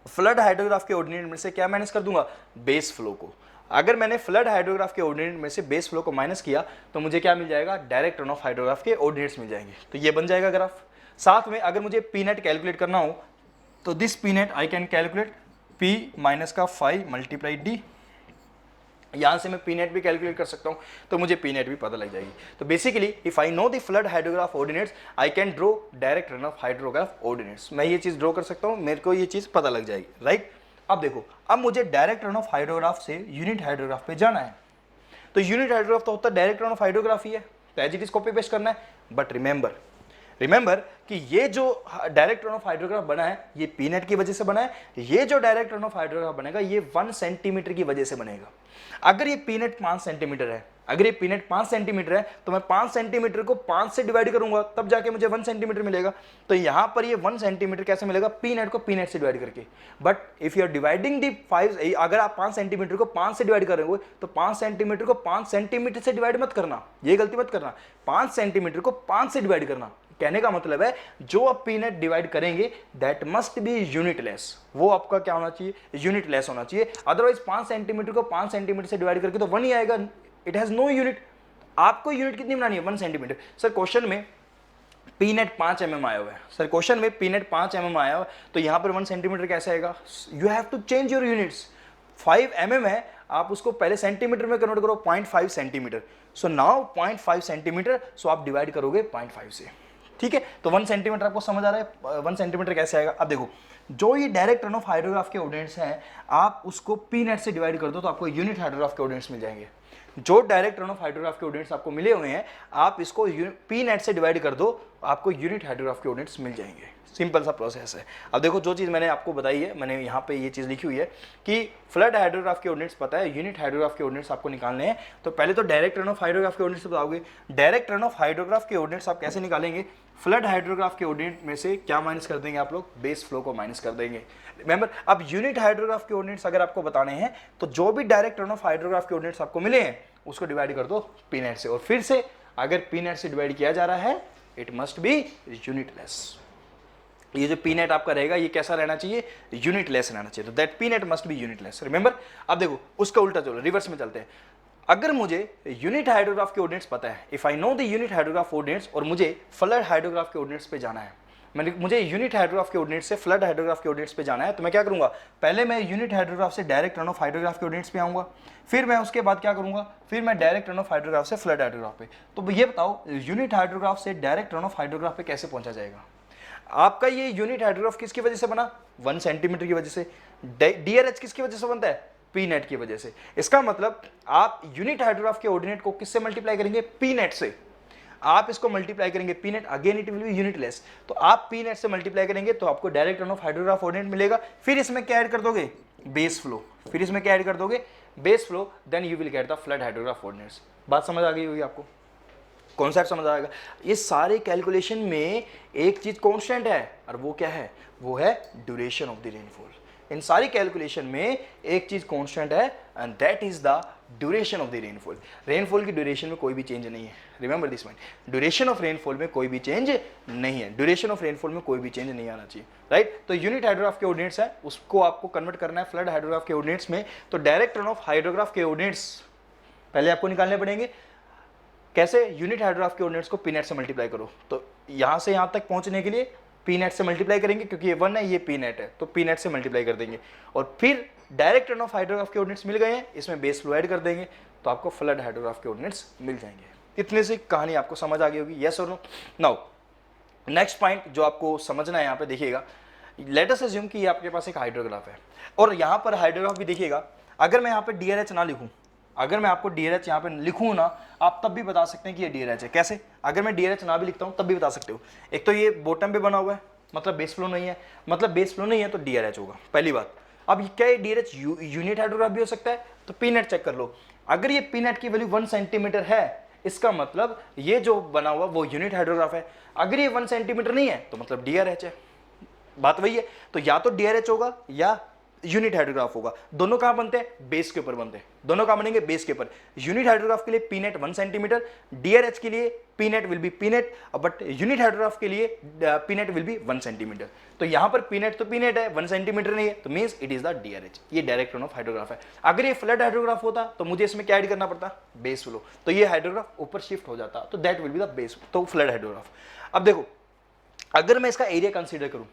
फ्लड हाइड्रोग्राफ के ऑर्डिनेट में से क्या माइनस कर दूंगा, बेस फ्लो को। अगर मैंने फ्लड हाइड्रोग्राफ के ऑर्डिनेट में से बेस फ्लो को माइनस किया तो मुझे क्या मिल जाएगा, डायरेक्ट रन ऑफ हाइड्रोग्राफ के ऑर्डिनेट्स मिल जाएंगे। तो ये बन जाएगा ग्राफ। साथ में अगर मुझे पी नेट कैलकुलेट करना हो तो this P net I can calculate P minus का 5 मल्टीप्लाई डी, यहां से मैं पी नेट भी कैलकुलेट कर सकता हूं, तो मुझे पी नेट भी पता लग जाएगी। तो basically if I know the flood hydrograph ordinates I can draw direct run off hydrograph ordinates. मैं ये चीज ड्रॉ कर सकता हूं, मेरे को ये चीज पता लग जाएगी, राइट। अब देखो, अब मुझे डायरेक्ट रन ऑफ हाइड्रोग्राफ से यूनिट हाइड्रोग्राफ पे जाना है, तो यूनिट हाइड्रोग्राफ तो होता है डायरेक्ट रन ऑफ हाइड्रोग्राफ ही है, तो as it is copy paste करना है। बट रिमेंबर कि ये जो डायरेक्ट रन ऑफ हाइड्रोग्राफ बना है ये पी नेट की वजह से बना है, ये जो डायरेक्ट रन ऑफ हाइड्रोग्राफ बनेगा ये 1 सेंटीमीटर की वजह से बनेगा। अगर ये पी नेट 5 सेंटीमीटर है, अगर ये पी नेट 5 सेंटीमीटर है तो मैं 5 सेंटीमीटर को 5 से डिवाइड करूंगा तब जाके मुझे 1 सेंटीमीटर मिलेगा। तो यहां पर ये 1 सेंटीमीटर कैसे मिलेगा, पी नेट को पी नेट से डिवाइड करके। But if you are dividing the 5, अगर आप 5 सेंटीमीटर को 5 से डिवाइड करोगे तो 5 सेंटीमीटर को 5 सेंटीमीटर से डिवाइड मत करना, ये गलती मत करना, 5 सेंटीमीटर को 5 से डिवाइड करना। कहने का मतलब है जो आप पी नेट डिवाइड करेंगे दैट मस्ट बी यूनिटलेस, वो आपका क्या होना चाहिए, यूनिटलेस होना चाहिए। अदरवाइज 5 सेंटीमीटर को 5 सेंटीमीटर से डिवाइड करके तो 1 ही आएगा, इट हैज नो यूनिट। आपको यूनिट कितनी बनानी है, 1 सेंटीमीटर। सर क्वेश्चन में पी नेट 5 mm आया हुआ है, सर क्वेश्चन में पी नेट 5 mm आया हुआ है, तो यहां पर 1 सेंटीमीटर कैसे आएगा, you have to change your units. 5 mm है, आप उसको पहले सेंटीमीटर में कन्वर्ट करो, 0.5 सेंटीमीटर। सो नाउ 0.5 सेंटीमीटर, सो आप डिवाइड करोगे 0.5 से, ठीक है। तो 1 सेंटीमीटर आपको समझ आ रहा है, 1 सेंटीमीटर कैसे आएगा। अब देखो, जो ये डायरेक्ट रन ऑफ हाइड्रोग्राफ के ऑर्डिनेट्स हैं, आप उसको पी नेट से डिवाइड कर दो तो आपको यूनिट हाइड्रोग्राफ के ऑर्डिनेट्स मिल जाएंगे। जो डायरेक्ट रन ऑफ हाइड्रोग्राफ के ऑर्डिनेट्स आपको मिले हुए हैं, आप इसको पी नेट से डिवाइड कर दो, आपको यूनिट हाइड्रोग्राफ के ऑर्डिनेट्स मिल जाएंगे। सिंपल सा प्रोसेस है। अब देखो, जो चीज़ मैंने आपको बताई है, मैंने यहाँ पे ये चीज़ लिखी हुई है कि फ्लड हाइड्रोग्राफ के ऑर्डिनेट्स पता है, यूनिट हाइड्रोग्राफ के ऑर्डिनेट्स आपको निकालने हैं। तो पहले तो डायरेक्ट रन ऑफ हाइड्रोग्राफ के ऑर्डिनेट्स बताओगे। डायरेक्ट रन ऑफ हाइड्रोग्राफ के ऑर्डिनेट्स आप कैसे निकालेंगे, फ्लड हाइड्रोग्राफ के ऑर्डिनेट में से क्या माइनस कर देंगे आप लोग, बेस फ्लो को माइनस कर देंगे। रिमेंबर, अब यूनिट हाइड्रोग्राफ के ऑर्डिनेट्स अगर आपको बताने हैं तो जो भी डायरेक्ट रन ऑफ हाइड्रोग्राफ के ऑर्डिनेट्स आपको मिले हैं उसको डिवाइड कर दो पी नेट से, और फिर से अगर पी नेट से डिवाइड किया जा रहा है इट मस्ट बी यूनिटलेस। ये जो पी नेट आपका रहेगा ये कैसा रहना चाहिए, यूनिटलेस रहना चाहिए। तो that P net must be unitless. Remember, अब देखो उसका उल्टा चलो, रिवर्स में चलते हैं। अगर मुझे यूनिट हाइड्रोग्राफ के ऑर्डिनेट्स पता है, if I know the unit hydrograph ordinates, और मुझे फ्लड हाइड्रोग्राफ के ऑर्डिनेट्स पे जाना है, मुझे यूनिट हाइड्रोग्राफ के ऑर्डिनेट्स से फ्लड हाइड्रोग्राफ के ऑर्डिनेट्स पे जाना है, तो मैं क्या करूंगा, पहले मैं यूनिट हाइड्रोग्राफ से डायरेक्ट रन ऑफ हाइड्रोग्राफ के ऑर्डिनेट्स पे आऊंगा, फिर मैं उसके बाद क्या करूंगा, फिर मैं डायरेक्ट रन ऑफ हाइड्रोग्राफ से फ्लड हाइड्रोग्राफ पे। तो ये बताओ यूनिट हाइड्रोग्राफ से डायरेक्ट रन ऑफ हाइड्रोग्राफ पे कैसे पहुंचा जाएगा। आपका ये यूनिट हाइड्रोग्राफ किसकी वजह से बना, 1 सेंटीमीटर की वजह से। डीआरएच किसकी वजह से बनता है, पी नेट की वजह से। इसका मतलब आप यूनिट हाइड्रोग्राफ के ऑर्डिनेट को किससे मल्टीप्लाई करेंगे, पी नेट से। आप इसको मल्टीप्लाई करेंगे P net, again it will be unitless. तो आप पी नेट से मल्टीप्लाई करेंगे तो आपको direct run off hydrograph ordinate मिलेगा। फिर इसमें क्या ऐड कर दोगे, बेस फ्लो। फिर इसमें क्या ऐड कर दोगे, base flow, then you will get the flood hydrograph ordinates. बात समझ आ गई होगी आपको, कॉन्सेप्ट समझ आएगा। ये सारे कैलकुलेशन में एक चीज कांस्टेंट है, और वो क्या है, वो है ड्यूरेशन ऑफ द रेनफॉल। इन सारी कैलकुलेशन में एक चीज कांस्टेंट है and that is the duration of the rainfall. Rainfall की ड्यूरेशन में कोई भी चेंज नहीं है, remember this point. Duration of rainfall में कोई भी चेंज नहीं है, ड्यूरेशन ऑफ रेनफॉल में कोई भी चेंज नहीं आना चाहिए, राइट। तो यूनिट हाइड्रोग्राफ के ऑर्डिनेट्स है, उसको आपको कन्वर्ट करना है फ्लड हाइड्रोग्राफ के ऑर्डिनेट्स में। तो डायरेक्ट रन ऑफ हाइड्रोग्राफ के ऑर्डिनेट्स पहले आपको निकालने पड़ेंगे। कैसे, यूनिट हाइड्रोग्राफ के ऑर्डिनेट्स को पी नेट से मल्टीप्लाई करो। तो यहां से यहां तक पहुंचने के लिए पी नेट से मल्टीप्लाई करेंगे, क्योंकि ये 1 है ये पी नेट है, तो पी नेट से मल्टीप्लाई कर देंगे। और फिर डायरेक्ट रन ऑफ हाइड्रोग्राफ के ऑर्डिनेट्स मिल गए हैं, इसमें बेस फ्लो ऐड कर देंगे, तो आपको फ्लड हाइड्रोग्राफ के ऑर्डिनेट्स मिल जाएंगे। इतने से कहानी आपको समझ आ गई होगी, यस और नो। नाउ नेक्स्ट पॉइंट जो आपको समझना है यहाँ पे देखिएगा, लेट अस अज्यूम कि ये आपके पास एक हाइड्रोग्राफ है और यहाँ पर हाइड्रोग्राफ भी देखिएगा, अगर मैं यहाँ पे डीआरएच ना लिखूँ, अगर मैं आपको डीआरएच यहाँ पे लिखूँ ना, आप तब भी बता सकते हैं कि ये डीआरएच है। कैसे? अगर मैं डीआरएच ना भी लिखता हूँ तब भी बता सकते हो। एक तो ये बॉटम पे बना हुआ है, मतलब बेस फ्लो नहीं है, मतलब बेस फ्लो नहीं है तो डीआरएच होगा, पहली बात। अब क्या ये डीआरएच यूनिट हाइड्रोग्राफ भी हो सकता है? तो पी नेट चेक कर लो, अगर ये पी नेट की वैल्यू 1 सेंटीमीटर है, इसका मतलब ये जो बना हुआ वो यूनिट हाइड्रोग्राफ है। अगर ये 1 सेंटीमीटर नहीं है तो मतलब डीआरएच है। बात वही है, तो या तो डीआरएच होगा या यूनिट हाइड्रोग्राफ होगा। दोनों कहां बनते हैं? बेस के ऊपर बनते हैं। दोनों कहां बनेंगे? बेस के ऊपर। यूनिट हाइड्रोग्राफ के लिए पी नेट 1 सेंटीमीटर, डीआरएच के लिए P net will B P net, but unit hydrograph के लिए P net will B 1 centimetre. तो यहां पर पी नेट तो पी नेट है, 1 सेंटीमीटर नहीं है, तो मींस इट इज द डीआरएच। ये डायरेक्ट रन ऑफ हाइड्रोग्राफ है। अगर ये फ्लड हाइड्रोग्राफ होता तो मुझे इसमें क्या ऐड करना पड़ता? Base flow. तो ये हाइड्रोग्राफ ऊपर शिफ्ट हो जाता, तो that will be the base, तो फ्लड हाइड्रोग्राफ। अब देखो, अगर मैं इसका एरिया कंसीडर करूं,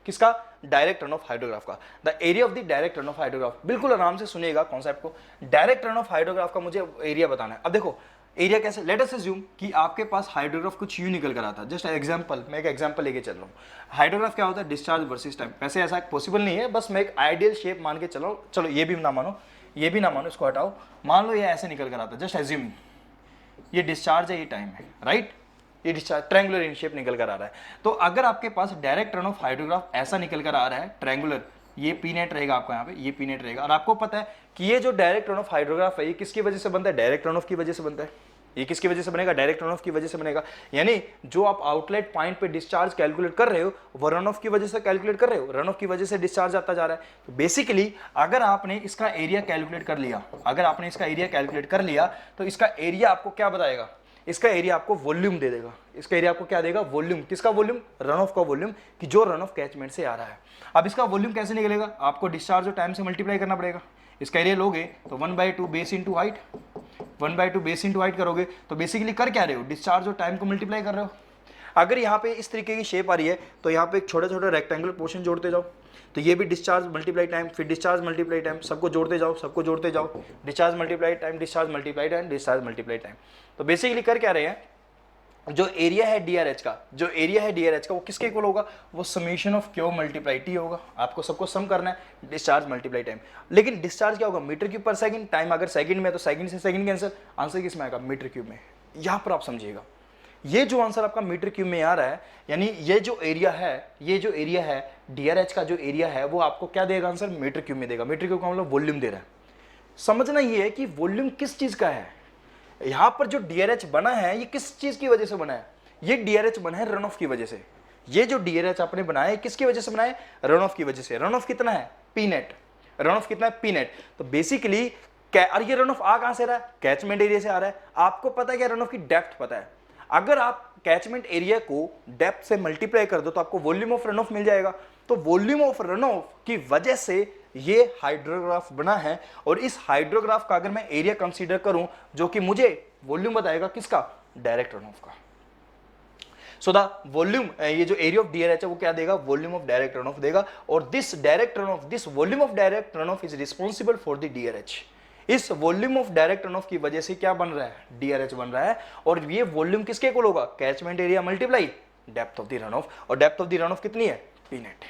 किसका? डायरेक्ट रन ऑफ हाइड्रोग्राफ का। The area of the direct run off hydrograph, बिल्कुल आराम से सुनिएगा कॉन्सेप्ट को। डायरेक्ट रन ऑफ हाइड्रोग्राफ का मुझे एरिया बताना है। अब देखो एरिया कैसे, लेट अस अज्यूम कि आपके पास हाइड्रोग्राफ कुछ यूं निकल कर आता। जस्ट एग्जांपल, मैं एक एग्जांपल लेके चल रहा हूँ। हाइड्रोग्राफ क्या होता है? Discharge versus time. वैसे ऐसा पॉसिबल नहीं है, बस मैं एक आइडियल शेप मान के चलो, चलो ये भी ना मानो, ये भी ना मानो, इसको हटाओ। मान लो ये ऐसे निकल कर आता, जस्ट एज्यूमिंग ये डिस्चार्ज है, ये टाइम है, राइट? ये डिस्चार्ज ट्रायंगुलर इन शेप निकल कर आ रहा है। तो अगर आपके पास डायरेक्ट रन ऑफ हाइड्रोग्राफ ऐसा निकल कर आ रहा है ट्रायंगुलर, ये पी नेट रहेगा आपका, यहाँ पे ये पी नेट रहेगा, और आपको पता है कि ये जो डायरेक्ट रन ऑफ हाइड्रोग्राफ है ये किसकी वजह से बनता है? डायरेक्ट रन ऑफ की वजह से बनता है। ये किसकी वजह से बनेगा? डायरेक्ट रन ऑफ की वजह से बनेगा। यानी जो आप आउटलेट पॉइंट पे डिस्चार्ज कैलकुलेट कर रहे हो वो रन ऑफ की वजह से कैलकुलेट कर रहे हो, रन ऑफ की वजह से डिस्चार्ज आता जा रहा है। तो बेसिकली अगर आपने इसका एरिया कैलकुलेट कर लिया, अगर आपने इसका एरिया कैलकुलेट कर लिया तो इसका एरिया आपको क्या बताएगा? इसका एरिया आपको वॉल्यूम दे देगा। इसका एरिया आपको क्या देगा? वॉल्यूम। किसका वॉल्यूम? रन ऑफ का वॉल्यूम, कि जो रन ऑफ कैचमेंट से आ रहा है। अब इसका वॉल्यूम कैसे निकलेगा? आपको डिस्चार्ज और टाइम से मल्टीप्लाई करना पड़ेगा। इसका एरिया लोगे तो 1/2 base into height, 1/2 base into height करोगे तो बेसिकली कर क्या रहे हो? डिस्चार्ज और टाइम को मल्टीप्लाई कर रहे हो। अगर यहाँ पे इस तरीके की शेप आ रही है तो यहाँ पे एक छोटे छोटे रेक्टेंगुलर पोर्शन जोड़ते जाओ, तो ये भी डिस्चार्ज मल्टीप्लाई टाइम, फिर डिस्चार्ज मल्टीप्लाई टाइम, सबको जोड़ते जाओ, सबको जोड़ते जाओ, discharge multiply time, discharge multiply time, discharge multiply time. तो बेसिकली कर क्या रहे हैं? जो एरिया है डीआरएच का, जो एरिया है डीआरएच का वो किसके इक्वल होगा? वो summation of Q multiply T होगा। आपको सबको सम करना है, डिस्चार्ज मल्टीप्लाई टाइम। लेकिन डिस्चार्ज क्या होगा? मीटर क्यूब पर सेकंड। टाइम अगर सेकंड में है तो सेकंड से सेकंड कैंसर, आंसर किस में आएगा? मीटर क्यूब में। यहां पर आप समझिएगा, ये जो आंसर आपका मीटर क्यूब में आ रहा है, यानी ये जो एरिया है, ये जो एरिया है डीआरएच का, जो एरिया है वो आपको क्या देगा? आंसर मीटर क्यूब में देगा। मीटर क्यूब का मतलब वॉल्यूम दे रहा है। समझना ये है कि वॉल्यूम किस चीज का है। यहां पर जो डीआरएच बना है ये किस चीज की वजह से बना है? ये डीआरएच बना है रन ऑफ की वजह से। ये जो डीआरएच आपने बनाया है किसकी वजह से बनाया है? रन ऑफ की वजह से। रन ऑफ कितना है? P net. रन ऑफ कितना है? P net. तो बेसिकली और ये रन ऑफ आ कहां से रहा है? कैचमेंट एरिया से आ रहा है। आपको पता है क्या? रन ऑफ की डेप्थ पता है। अगर आप कैचमेंट एरिया को डेप्थ से मल्टीप्लाई कर दो तो आपको वॉल्यूम ऑफ रन ऑफ मिल जाएगा। तो वॉल्यूम ऑफ रन ऑफ की वजह से ये हाइड्रोग्राफ बना है, और इस हाइड्रोग्राफ का अगर मैं एरिया कंसीडर करूं जो कि मुझे वॉल्यूम बताएगा किसका? डायरेक्ट रन ऑफ का। सो द वॉल्यूम, ये जो एरिया ऑफ डीआरएच है वो क्या देगा? Volume of direct run off देगा। और this direct run off, this volume of direct run off is responsible for the DRH. इस volume of direct run off की वजह से क्या बन रहा है? डीआरएच बन रहा है। और ये वॉल्यूम किसके इक्वल होगा? Catchment area multiply depth of the run off. और depth of the run off कितनी है? P net.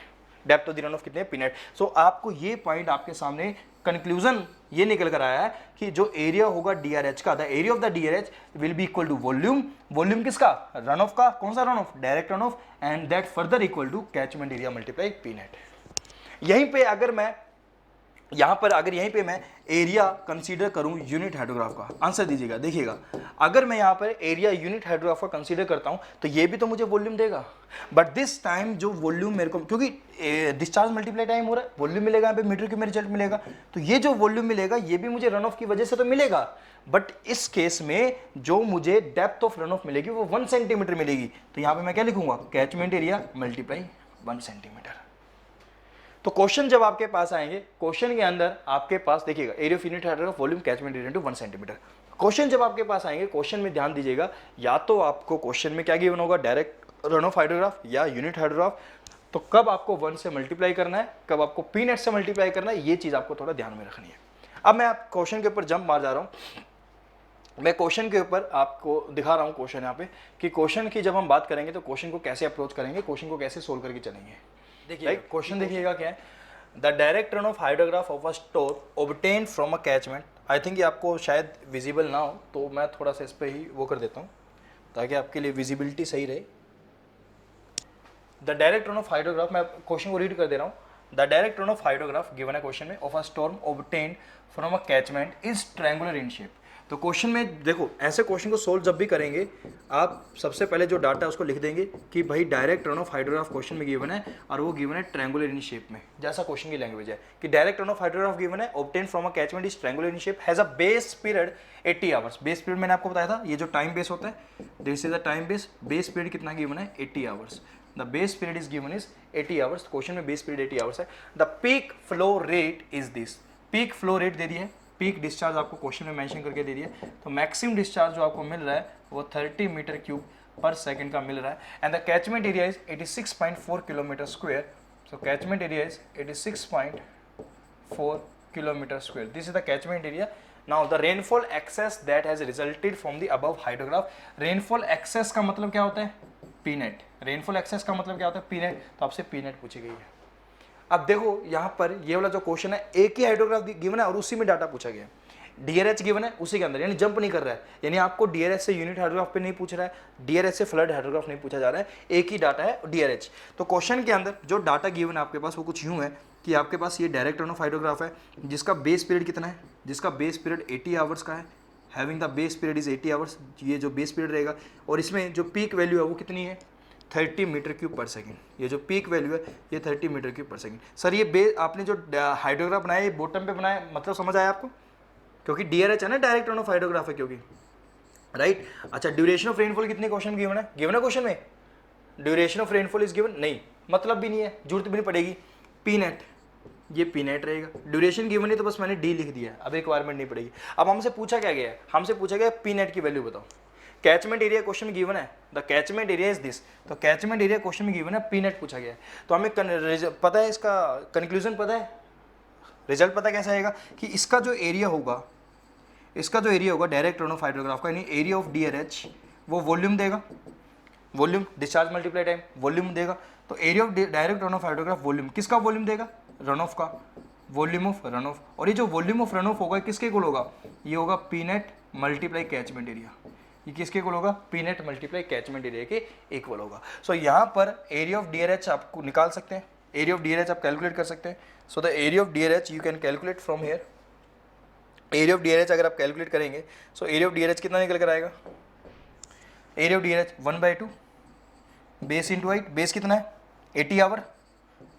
Depth of the run off कितने? P net. सो आपको ये पॉइंट आपके सामने कंक्लूजन ये निकल कर आया है कि जो एरिया होगा डीआरएच का, the area of the DRH will be equal to volume. Volume किसका? रन ऑफ का। कौन सा run off? Direct run off. And that further equal to catchment area multiply P net. यहीं पे अगर मैं यहां पर अगर यहीं पे मैं एरिया कंसीडर करूं यूनिट हाइड्रोग्राफ का, आंसर दीजिएगा। देखिएगा, अगर मैं यहां पर एरिया यूनिट हाइड्रोग्राफ का कंसीडर करता हूं तो ये भी तो मुझे वॉल्यूम देगा, बट दिस टाइम जो वॉल्यूम मेरे को, क्योंकि डिस्चार्ज मल्टीप्लाई टाइम हो रहा है, वॉल्यूम मिलेगा यहाँ पे, मीटर क्यूब में रिजल्ट मिलेगा, तो ये जो वॉल्यूम मिलेगा ये भी मुझे रन ऑफ की वजह से तो मिलेगा। बट इस केस में जो मुझे डेप्थ ऑफ रन ऑफ मिलेगी वो 1 सेंटीमीटर मिलेगी। तो यहाँ पे मैं क्या लिखूंगा? Catchment area multiply 1 centimetre. तो क्वेश्चन जब आपके पास आएंगे, क्वेश्चन के अंदर आपके पास देखिएगा area of unit hydrograph volume catchment area into 1 centimetre. Question जब आपके पास आएंगे, क्वेश्चन में ध्यान दीजिएगा, या तो आपको क्वेश्चन में क्या गिवन होगा? डायरेक्ट रन ऑफ हाइड्रोग्राफ या यूनिट हाइड्रोग्राफ। तो कब आपको 1 से मल्टीप्लाई करना है, कब आपको पी नेट से मल्टीप्लाई करना है, ये चीज आपको थोड़ा ध्यान में रखनी है। अब मैं आप क्वेश्चन के ऊपर जंप मार जा रहा हूं। मैं क्वेश्चन के ऊपर आपको दिखा रहा हूँ क्वेश्चन यहाँ पे कि क्वेश्चन की जब हम बात करेंगे तो क्वेश्चन को कैसे अप्रोच करेंगे, क्वेश्चन को कैसे सोल्व करके चलेंगे। देखिए क्वेश्चन देखिएगा क्या है, the direct run off hydrograph of a store obtain from a catchment. I think ये आपको शायद विजिबल ना हो तो मैं थोड़ा सा इस पर ही वो कर देता हूँ ताकि आपके लिए विजिबिलिटी सही रहे। The direct run off hydrograph, मैं क्वेश्चन को रीड कर दे रहा हूँ। The direct run off hydrograph given है क्वेश्चन में of a storm obtained from a catchment is triangular in shape. तो क्वेश्चन में देखो ऐसे क्वेश्चन को सोल्व जब भी करेंगे आप सबसे पहले जो डाटा है उसको लिख देंगे कि भाई direct run off hydrograph question में गिवन है और वो गिवन है ट्रायंगुलर इन शेप में, जैसा क्वेश्चन की लैंग्वेज है कि direct run off hydrograph given है obtain from a catchment is triangular in shape has a base period 80 hours. Base period मैंने आपको बताया था, ये जो टाइम बेस होता है this is the time base. Base period कितना गिवन है 80 hours. The base period is given is 80 hours. Question में बेस पीरियड 80 आवर्स है। The peak flow rate is this. Peak flow rate दे दिया है, peak discharge आपको question में mention करके दे दिया। तो मैक्सिमम डिस्चार्ज जो आपको मिल रहा है वो 30 मीटर क्यूब पर सेकंड का मिल रहा है। And the catchment area is 86.4 kilometre square. So catchment area is 86.4 kilometre square. This is the catchment area. Now the rainfall excess that has resulted from the above hydrograph. Rainfall excess का मतलब क्या होता है, P net. Rainfall excess का मतलब क्या होता है, पी नेट। तो आपसे पी नेट पूछी गई है। अब देखो यहाँ पर ये वाला जो क्वेश्चन है एक ही हाइड्रोग्राफ गिवन है और उसी में डाटा पूछा गया है। डीआरएच गिवन है उसी के अंदर, यानी जंप नहीं कर रहा है, यानी आपको डीआरएच से यूनिट हाइड्रोग्राफ पे नहीं पूछ रहा है, डीआरएच से फ्लड हाइड्रोग्राफ नहीं पूछा जा रहा है, एक ही डाटा है डीआरएच। तो क्वेश्चन के अंदर जो डाटा गिवन है आपके पास वो कुछ यूं है कि आपके पास ये डायरेक्ट रन ऑफ हाइड्रोग्राफ है जिसका बेस पीरियड कितना है, जिसका बेस पीरियड 80 आवर्स का है। Having the base period is 80 hours, ये जो बेस पीरियड रहेगा। और इसमें जो पीक वैल्यू है वो कितनी है 30 मीटर क्यूब पर सेकंड। ये जो पीक वैल्यू है ये 30 मीटर क्यूब पर सेकंड। सर ये आपने जो हाइड्रोग्राफ बनाया ये बॉटम पे बनाया, मतलब समझ आया आपको, क्योंकि डीआरएच है ना, डायरेक्ट रन ऑफ हाइड्रोग्राफ है क्योंकि, राइट। अच्छा ड्यूरेशन ऑफ रेनफॉल कितनी क्वेश्चन गिवन है, गिवन है क्वेश्चन में duration of rainfall is given, नहीं मतलब भी नहीं है, जरूरत भी नहीं पड़ेगी। पी नेट, ये पी नेट रहेगा। ड्यूरेशन गिवन है तो बस मैंने डी लिख दिया, अब रिक्वायरमेंट नहीं पड़ेगी। अब हमसे पूछा क्या गया है, हमसे पूछा गया पी नेट की वैल्यू बताओ। कैचमेंट एरिया क्वेश्चन में गिवन है, the catchment area is this. तो कैचमेंट एरिया क्वेश्चन में गिवन है, पी नेट पूछा गया है। तो हमें पता है, इसका कंक्लूजन पता है, रिजल्ट पता कैसा आएगा कि इसका जो एरिया होगा, इसका जो एरिया होगा डायरेक्ट रन ऑफ हाइड्रोग्राफ का, यानी एरिया ऑफ डीआरएच, वो वॉल्यूम देगा, volume discharge multiply time volume देगा। तो area of direct run off hydrograph volume, किसका वॉल्यूम देगा, रन ऑफ का, वॉल्यूम ऑफ रन ऑफ। और ये जो वॉल्यूम ऑफ रन ऑफ होगा किसके इक्वल होगा, ये होगा P net multiply catchment area. ये किसके इक्वल होगा, P net multiply catchment area के इक्वल होगा। सो यहाँ पर एरिया ऑफ डीआरएच आपको निकाल सकते हैं, एरिया ऑफ डीआरएच आप कैलकुलेट कर सकते हैं। So the area of DRH you can calculate from here. Area of DRH अगर आप कैलकुलेट करेंगे सो एरिया ऑफ डीआरएच कितना निकल कर आएगा, area of DRH 1/2 base into height. Base कितना है 80 आवर,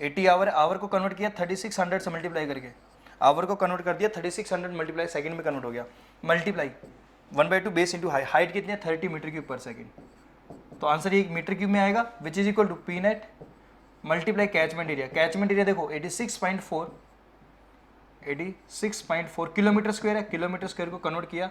80 आवर, आवर को कन्वर्ट किया 3600 से मल्टीप्लाई करके, आवर को कन्वर्ट कर दिया 3600 मल्टीप्लाई सेकंड में कन्वर्ट हो गया, मल्टीप्लाई 1/2 बेस इंटू हाइट कितनी है 30 मीटर क्यूब पर सेकंड। तो आंसर ये मीटर क्यूब में आएगा which is equal to P net multiply catchment area. Catchment area देखो 86.4 किलोमीटर स्क्वायर है, किलोमीटर स्क्वायर को कन्वर्ट किया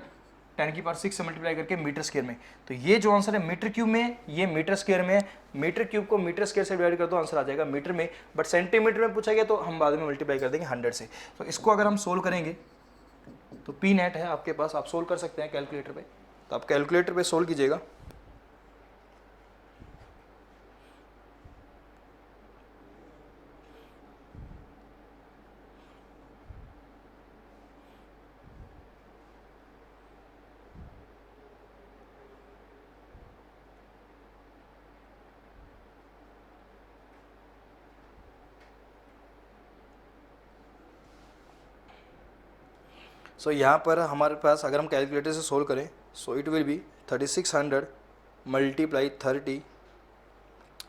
10⁶ से मल्टीप्लाई करके मीटर स्क्वायर में। तो ये जो आंसर है मीटर क्यूब में, ये मीटर स्क्वायर में है। मीटर क्यूब को मीटर स्क्वायर से डिवाइड कर दो आंसर आ जाएगा मीटर में, बट सेंटीमीटर में पूछा गया तो हम बाद में मल्टीप्लाई कर देंगे 100 से। तो इसको अगर हम सोल्व करेंगे तो पी नेट है आपके पास, आप सोल्व कर सकते हैं कैलकुलेटर पे। तो आप कैलकुलेटर पे सोल्व कीजिएगा। सो यहाँ पर हमारे पास अगर हम कैलकुलेटर से सोल्व करें so it will be 3600 multiply 30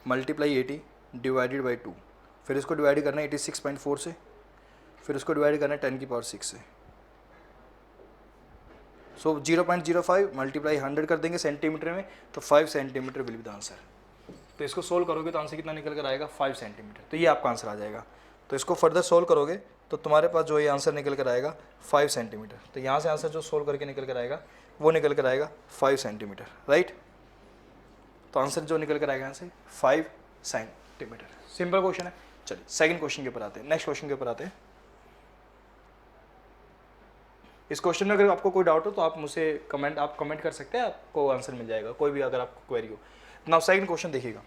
multiply 80 divided by 2। फिर इसको डिवाइड करना है 86.4 से, फिर उसको डिवाइड करना है 10⁶ से। सो 0.05 मल्टीप्लाई 100 कर देंगे सेंटीमीटर में, तो 5 centimetre will be the answer. तो इसको सोल्व करोगे तो आंसर कितना निकल कर आएगा 5 सेंटीमीटर। तो ये आपका आंसर आ जाएगा। तो इसको फर्दर सोल्व करोगे तो तुम्हारे पास जो ये आंसर निकल कर आएगा 5 सेंटीमीटर। तो यहाँ से आंसर जो सोल्व करके निकल कर आएगा वो निकल कर आएगा 5 सेंटीमीटर, राइट। तो आंसर जो निकल कर आएगा यहाँ से 5 सेंटीमीटर। सिंपल क्वेश्चन है। चलिए सेकंड क्वेश्चन के ऊपर आते हैं, नेक्स्ट क्वेश्चन के ऊपर आते हैं। इस क्वेश्चन में अगर आपको कोई डाउट हो तो आप मुझसे कमेंट कर सकते हैं, आपको आंसर मिल जाएगा, कोई भी अगर आपको क्वेरी हो। नाउ सेकंड क्वेश्चन देखिएगा।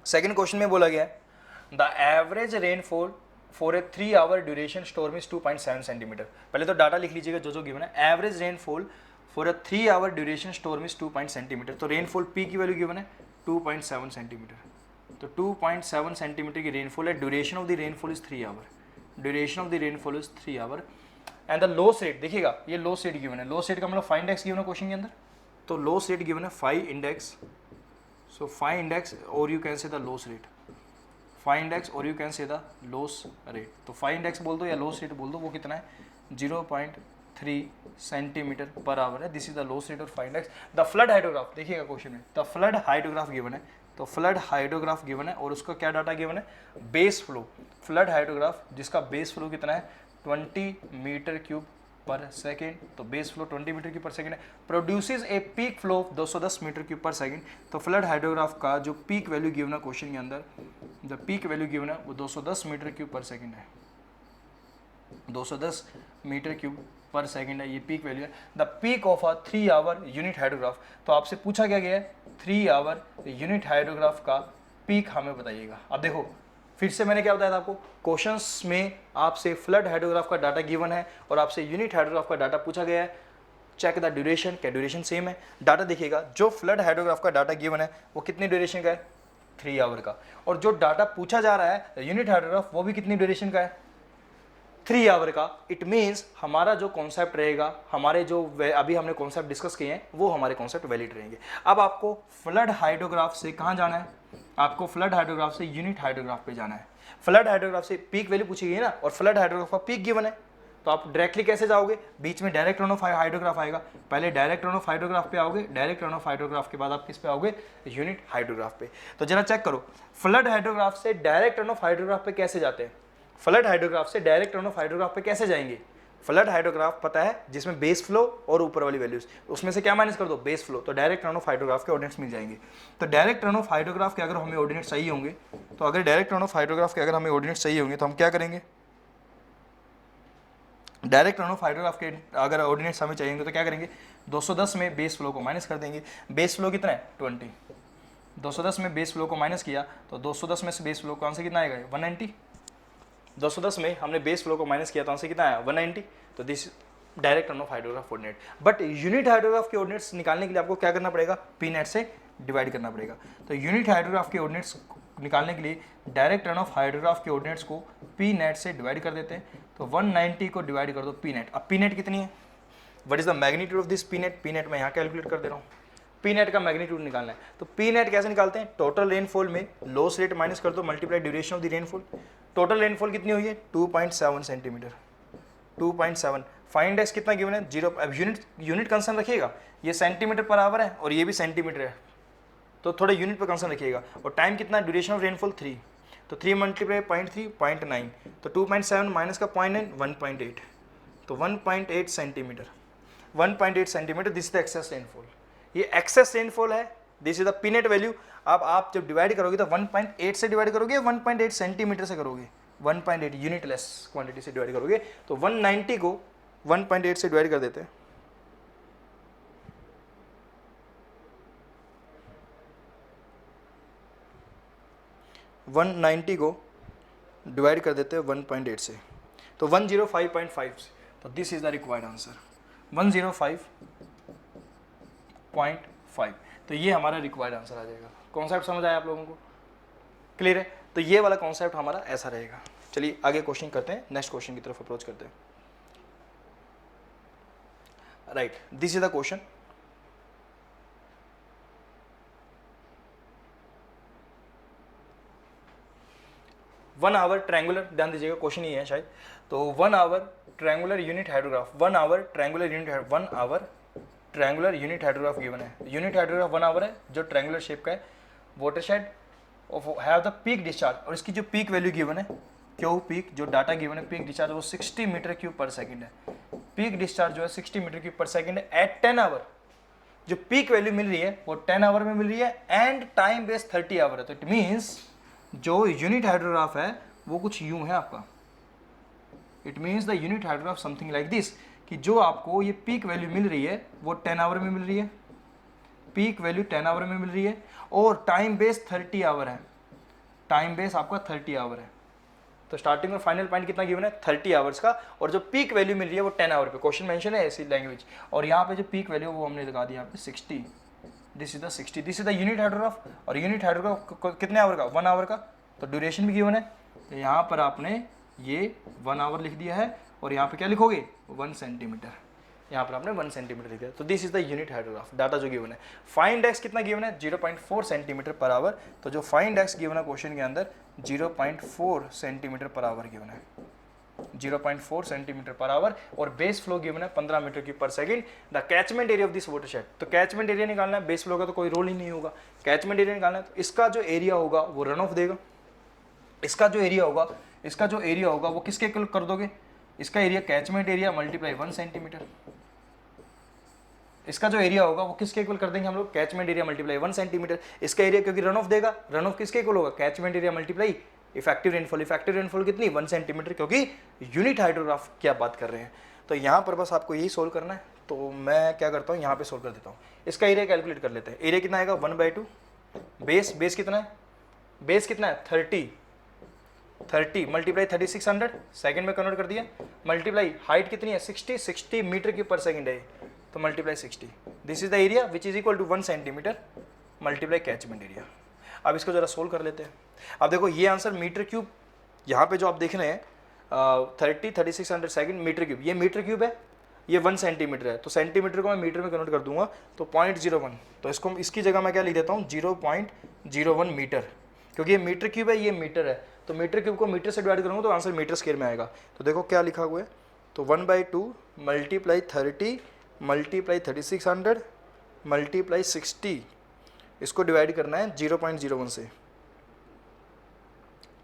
सेकंड क्वेश्चन में बोला गया है the average rainfall for a 3 hour duration storm is 2.7 centimetre. पहले तो डाटा लिख लीजिएगा जो गिवन है। Average rainfall for a 3 hour duration storm is 2 centimetre. तो रेनफॉल पी की वैल्यू गिवन है 2.7 सेंटीमीटर। तो 2.7 सेंटीमीटर की रेनफॉल है। Duration of the rainfall is 3 hour. Duration of the rainfall is 3 hour and the loss rate, देखिएगा ये loss rate given है। Loss rate का मतलब फाइव इंडेक्स गिवन है क्वेश्चन के अंदर। तो लॉस रेट गिवन है 5 इंडेक्स। सो 5 इंडेक्स और you can say the loss rate, 5 index और you can say the loss rate. तो 5 इंडेक्स बोल दो या लॉस रेट बोल दो, वो कितना है 0.3 सेंटीमीटर पर आवर है। This is the loss rate और 5 इंडेक्स। द फ्लड हाइड्रोग्राफ, देखिएगा क्वेश्चन में द फ्लड हाइड्रोग्राफ गिवन है। तो फ्लड हाइड्रोग्राफ गिवन है और उसका क्या डाटा गिवन है, बेस फ्लो। फ्लड हाइड्रोग्राफ जिसका बेस फ्लो कितना है 20 मीटर क्यूब पर सेकेंड। तो बेस फ्लो 20 मीटर क्यूब पर सेकेंड है। Produces a peak flow of 210 metre cube पर सेकेंड। तो फ्लड हाइड्रोग्राफ का जो पीक वैल्यू गिवन है क्वेश्चन के अंदर, द पीक वैल्यू गिवन है वो 210 मीटर क्यूब पर सेकेंड है। 210 मीटर क्यूब पर सेकेंड है, ये पीक वैल्यू है। The peak of a 3 hour unit hydrograph. तो आपसे पूछा क्या गया है 3 आवर यूनिट हाइड्रोग्राफ का पीक हमें बताइएगा। अब देखो फिर से मैंने क्या बताया था आपको, क्वेश्चंस में आपसे फ्लड हाइड्रोग्राफ का डाटा गिवन है और आपसे यूनिट हाइड्रोग्राफ का डाटा पूछा गया है। चेक द ड्यूरेशन, क्या ड्यूरेशन सेम है। डाटा देखिएगा, जो फ्लड हाइड्रोग्राफ का डाटा गिवन है वो कितनी ड्यूरेशन का है 3 आवर का, और जो डाटा पूछा जा रहा है यूनिट हाइड्रोग्राफ वो भी कितनी ड्यूरेशन का है 3 आवर का। इट मीन्स हमारा जो कॉन्सेप्ट रहेगा, हमारे जो अभी हमने कॉन्सेप्ट डिस्कस किए हैं वो हमारे कॉन्सेप्ट वैलिड रहेंगे। अब आपको फ्लड हाइड्रोग्राफ से कहाँ जाना है, आपको फ्लड हाइड्रोग्राफ से यूनिट हाइड्रोग्राफ पे जाना है। फ्लड हाइड्रोग्राफ से पीक वैल्यू पूछी गई है ना, और फ्लड हाइड्रोग्राफ का पीक गिवन है। तो आप डायरेक्टली कैसे जाओगे, बीच में डायरेक्ट रन ऑफ हाइड्रोग्राफ आएगा। पहले डायरेक्ट रन ऑफ हाइड्रोग्राफ पे आओगे, डायरेक्ट रन ऑफ हाइड्रोग्राफ के बाद आप किस पे आओगे यूनिट हाइड्रोग्राफ पे। तो जरा चेक करो फ्लड हाइड्रोग्राफ से डायरेक्ट रन ऑफ हाइड्रोग्राफ पे कैसे जाते हैं। फ्लड हाइड्रोग्राफ से डायरेक्ट रन ऑफ हाइड्रोग्राफ पे कैसे जाएंगे। फ्लड हाइड्रोग्राफ पता है जिसमें बेस फ्लो और ऊपर वाली वैल्यूज, उसमें से क्या माइनस कर दो बेस फ्लो, तो डायरेक्ट रन ऑफ हाइड्रोग्राफ के ऑर्डिनेट्स मिल जाएंगे। तो डायरेक्ट रन ऑफ हाइड्रोग्राफ के अगर हमें ऑर्डिनेट्स चाहिए होंगे, तो अगर डायरेक्ट रन ऑफ हाइड्रोग्राफ के अगर हमें ऑर्डिनेट्स चाहिए होंगे तो हम क्या करेंगे, डायरेक्ट रन ऑफ हाइड्रोग्राफ के अगर ऑर्डिनेट्स हमें चाहिए होंगे तो क्या करेंगे 210 में बेस फ्लो को माइनस कर देंगे। बेस फ्लो कितना है 20, 210 में बेस फ्लो को माइनस किया तो 210 में से बेस फ्लो का आंसर कितना आएगा 190। 210 में हमने बेस फ्लो को माइनस किया तो आंसर कितना आया 190। तो this direct run off hydrograph ordinate. But unit hydrograph के ऑर्डिनेट्स निकालने के लिए आपको क्या करना पड़ेगा, पी नेट से डिवाइड करना पड़ेगा। तो यूनिट हाइड्रोग्राफ के ऑर्डिनेट्स निकालने के लिए डायरेक्ट रन ऑफ हाइड्रोग्राफ के ऑर्डिनेट्स को पी नेट से डिवाइड कर देते हैं। तो 190 को डिवाइड कर दो पी नेट। अब पी नेट कितनी है, what is the magnitude of this P net. P net मैं यहाँ कैलकुलेट कर दे रहा हूँ, पी नेट का मैग्नीट्यूड निकालना है। तो पी नेट कैसे निकालते हैं, टोटल रेनफॉल में लॉस रेट माइनस कर दो multiply duration of the rainfall. Total rainfall कितनी हुई है 2.7 सेंटीमीटर, 2.7। फाइव इंडेक्स कितना गिवन है 0। अब यूनिट कंसर्न रखिएगा, ये सेंटीमीटर पर आवर है और ये भी सेंटीमीटर है, तो थोड़ा यूनिट पर कंसर्न रखिएगा। और टाइम कितना, ड्यूरेशन ऑफ रेनफॉल 3, तो 3 मल्टीप्लाई 0.3 0.9, तो 2.7 माइनस का 0.9 1.8, तो 1.8 centimetre, 1.8 centimetre. This is the excess rainfall, ये एक्सेस रेनफॉल है। This is the P net value. अब आप जब डिवाइड करोगे तो 1.8 से डिवाइड करोगे, 1.8 सेंटीमीटर से करोगे, 1.8 यूनिट लेस क्वांटिटी से डिवाइड करोगे। तो 190 को 1.8 से डिवाइड कर देते हैं, को डिवाइड कर देते हैं 1.8 से, तो 105.5 से। तो this is the required answer 105.5। तो ये हमारा रिक्वायर्ड आंसर आ जाएगा। कॉन्सेप्ट समझ आया आप लोगों को, क्लियर है। तो ये वाला कॉन्सेप्ट हमारा ऐसा रहेगा। चलिए आगे क्वेश्चन करते हैं, नेक्स्ट क्वेश्चन की तरफ अप्रोच करते हैं। Right, this is the question. One hour triangular, ध्यान दीजिएगा क्वेश्चन ही है शायद। तो 1 hour triangular unit hydrograph, 1 hour triangular unit hydrograph given है। यूनिट हाइड्रोग्राफ 1 आवर है जो ट्रायंगुलर शेप का है। Watershed have the peak discharge, और इसकी जो पीक वैल्यू गिवन है, क्यू पीक जो डाटा गिवन है पीक डिस्चार्ज वो 60 मीटर क्यूब पर सेकंड है। पीक डिस्चार्ज जो है 60 मीटर क्यूब पर सेकंड है एट 10 आवर। जो पीक वैल्यू मिल रही है वो 10 आवर में मिल रही है एंड टाइम बेस 30 आवर है। तो इट मीन्स जो यूनिट हाइड्रोग्राफ है वो कुछ यूं है आपका, it means the unit hydrograph something like this, कि जो आपको ये पीक वैल्यू मिल रही है वो 10 आवर में मिल रही है, पीक वैल्यू 10 आवर में मिल रही है, और टाइम बेस 30 आवर है, टाइम बेस आपका 30 आवर है। तो स्टार्टिंग और फाइनल पॉइंट कितना गिवन है 30 आवर्स का, और जो पीक वैल्यू मिल रही है वो 10 आवर पे, क्वेश्चन मेंशन है ऐसी लैंग्वेज, और यहाँ पे जो पीक वैल्यू वो हमने लगा दिया यहाँ पे 60, this is the 60, this is the unit hydrograph, और यूनिट हाइड्रोग्राफ कितने आवर का 1 आवर का, तो ड्यूरेशन भी गिवन है, तो यहाँ पर आपने ये 1 आवर लिख दिया है, और यहाँ पे क्या लिखोगे 1 सेंटीमीटर, यहाँ पर आपने 1 सेंटीमीटर लिखा है, तो this is the unit hydrograph data जो गिवन है। फाइंड एक्स कितना गिवन है 0.4 सेंटीमीटर पर आवर, तो जो फाइंड एक्स गिवन है क्वेश्चन के अंदर 0.4 सेंटीमीटर पर आवर गिवन है, 0.4 सेंटीमीटर पर आवर, और बेस फ्लो गिवन है 15 मीटर क्यूब पर second. The catchment area of this watershed, तो कैचमेंट एरिया निकालना है, बेस फ्लो का तो कोई रोल ही नहीं होगा, कैचमेंट एरिया निकालना है, तो इसका जो एरिया होगा वो रन ऑफ देगा, इसका जो एरिया होगा, इसका जो एरिया होगा वो किसके इक्वल कर दोगे, इसका area catchment area multiply 1 centimetre, इसका जो एरिया होगा वो किसके इक्वल कर देंगे हम लोग, कैचमेंट एरिया मल्टीप्लाई 1 सेंटीमीटर, इसका एरिया क्योंकि रन ऑफ देगा, रन ऑफ किसके इक्वल होगा, catchment area multiply effective rainfall, effective rainfall कितनी 1 सेंटीमीटर, क्योंकि यूनिट हाइड्रोग्राफ की आप बात कर रहे हैं। तो यहाँ पर बस आपको यही सोल्व करना है, तो मैं क्या करता हूँ यहाँ पे सोल्व कर देता हूँ, इसका एरिया कैलकुलेट कर लेते हैं, एरिया कितना आएगा 1/2, बेस कितना है, बेस कितना है 30 मल्टीप्लाई 3600 सेकंड में कन्वर्ट कर दिया, मल्टीप्लाई हाइट कितनी है 60 मीटर क्यूब पर सेकंड है, तो multiply 60, this is the area which is equal to 1 centimetre multiply catchment area. अब इसको जरा सोल्व कर लेते हैं। अब देखो ये आंसर मीटर क्यूब, यहाँ पे जो आप देख रहे हैं 3600 सेकंड मीटर क्यूब, ये मीटर क्यूब है, ये 1 सेंटीमीटर है, तो सेंटीमीटर को मैं मीटर में कन्वर्ट कर दूंगा, तो 0.01, तो इसको इसकी जगह मैं क्या लिख देता हूँ 0.01 मीटर, क्योंकि ये मीटर क्यूब है, ये मीटर है, तो मीटर क्यूब को मीटर से डिवाइड करूँगा तो आंसर मीटर स्क्वायर में आएगा। तो देखो क्या लिखा हुआ है, तो 1/2 मल्टीप्लाई 30 मल्टीप्लाई 3600 मल्टीप्लाई 60, इसको डिवाइड करना है 0.01 से,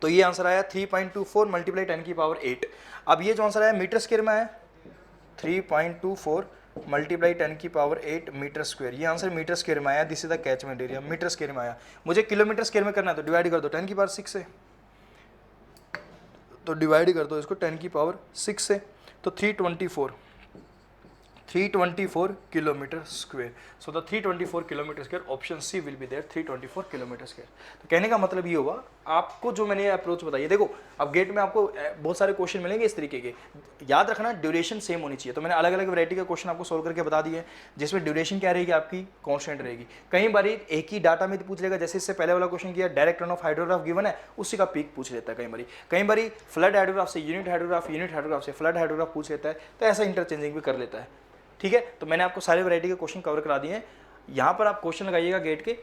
तो ये आंसर आया 3.24 मल्टीप्लाई 10 की पावर 8। अब ये जो आंसर आया मीटर स्क्वायर में आया 3.24 मल्टीप्लाई 10 की पावर 8 मीटर स्क्वायर, ये आंसर मीटर स्क्वायर में आया, this is the catchment area, metre square में आया। मुझे किलोमीटर स्क्वायर में करना है तो डिवाइड कर दो 10 की पावर 6 से, तो डिवाइड कर दो इसको 10 की पावर 6 से, तो 324 kilometre square, so the 324 kilometre square, option C will be there 324 kilometre square. तो कहने का मतलब ये होगा, आपको जो मैंने अप्रोच बताई है, देखो अब गेट में आपको बहुत सारे क्वेश्चन मिलेंगे इस तरीके के, याद रखना ड्यूरेशन सेम होनी चाहिए, तो मैंने अलग अलग वैरायटी का क्वेश्चन आपको सोल्व करके बता दिए, जिसमें ड्यूरेशन क्या रहेगी आपकी कॉन्स्टेंट रहेगी। कई बार एक ही डाटा में पूछ लेगा, जैसे इससे पहले वाला क्वेश्चन किया direct run off hydrograph given है, उसी का पीक पूछ लेता है, कई बार फ्लड हाइड्रोग्राफ से यूनिट हाइड्रोग्राफ से फ्लड हाइड्रोग्राफ पूछ लेता है, तो ऐसा इंटरचेंजिंग भी कर लेता है। ठीक है, तो मैंने आपको सारे वैरायटी के क्वेश्चन कवर करा दिए हैं, यहाँ पर आप क्वेश्चन लगाइएगा गेट के।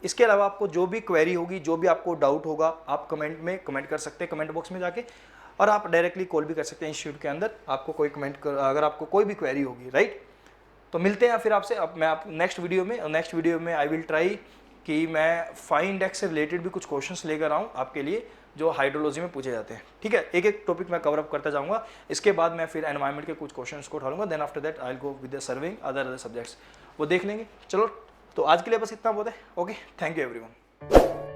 इसके अलावा आपको जो भी क्वेरी होगी, जो भी आपको डाउट होगा, आप कमेंट में कमेंट कर सकते हैं, कमेंट बॉक्स में जाके, और आप डायरेक्टली कॉल भी कर सकते हैं इंस्टीट्यूट के अंदर, आपको कोई अगर आपको कोई भी क्वेरी होगी, राइट। तो मिलते हैं फिर आपसे, अब मैं आप नेक्स्ट वीडियो में आई विल ट्राई कि मैं फाइंड एक्स से रिलेटेड भी कुछ क्वेश्चंस लेकर आऊँ आपके लिए, जो हाइड्रोलॉजी में पूछे जाते हैं। ठीक है, एक एक टॉपिक मैं कवर अप करता जाऊंगा, इसके बाद मैं फिर एनवायरनमेंट के कुछ क्वेश्चंस को उठा लूंगा, then after that I will go with the serving other subjects, वो देख लेंगे। चलो, तो आज के लिए बस इतना बहुत है। Okay, thank you everyone.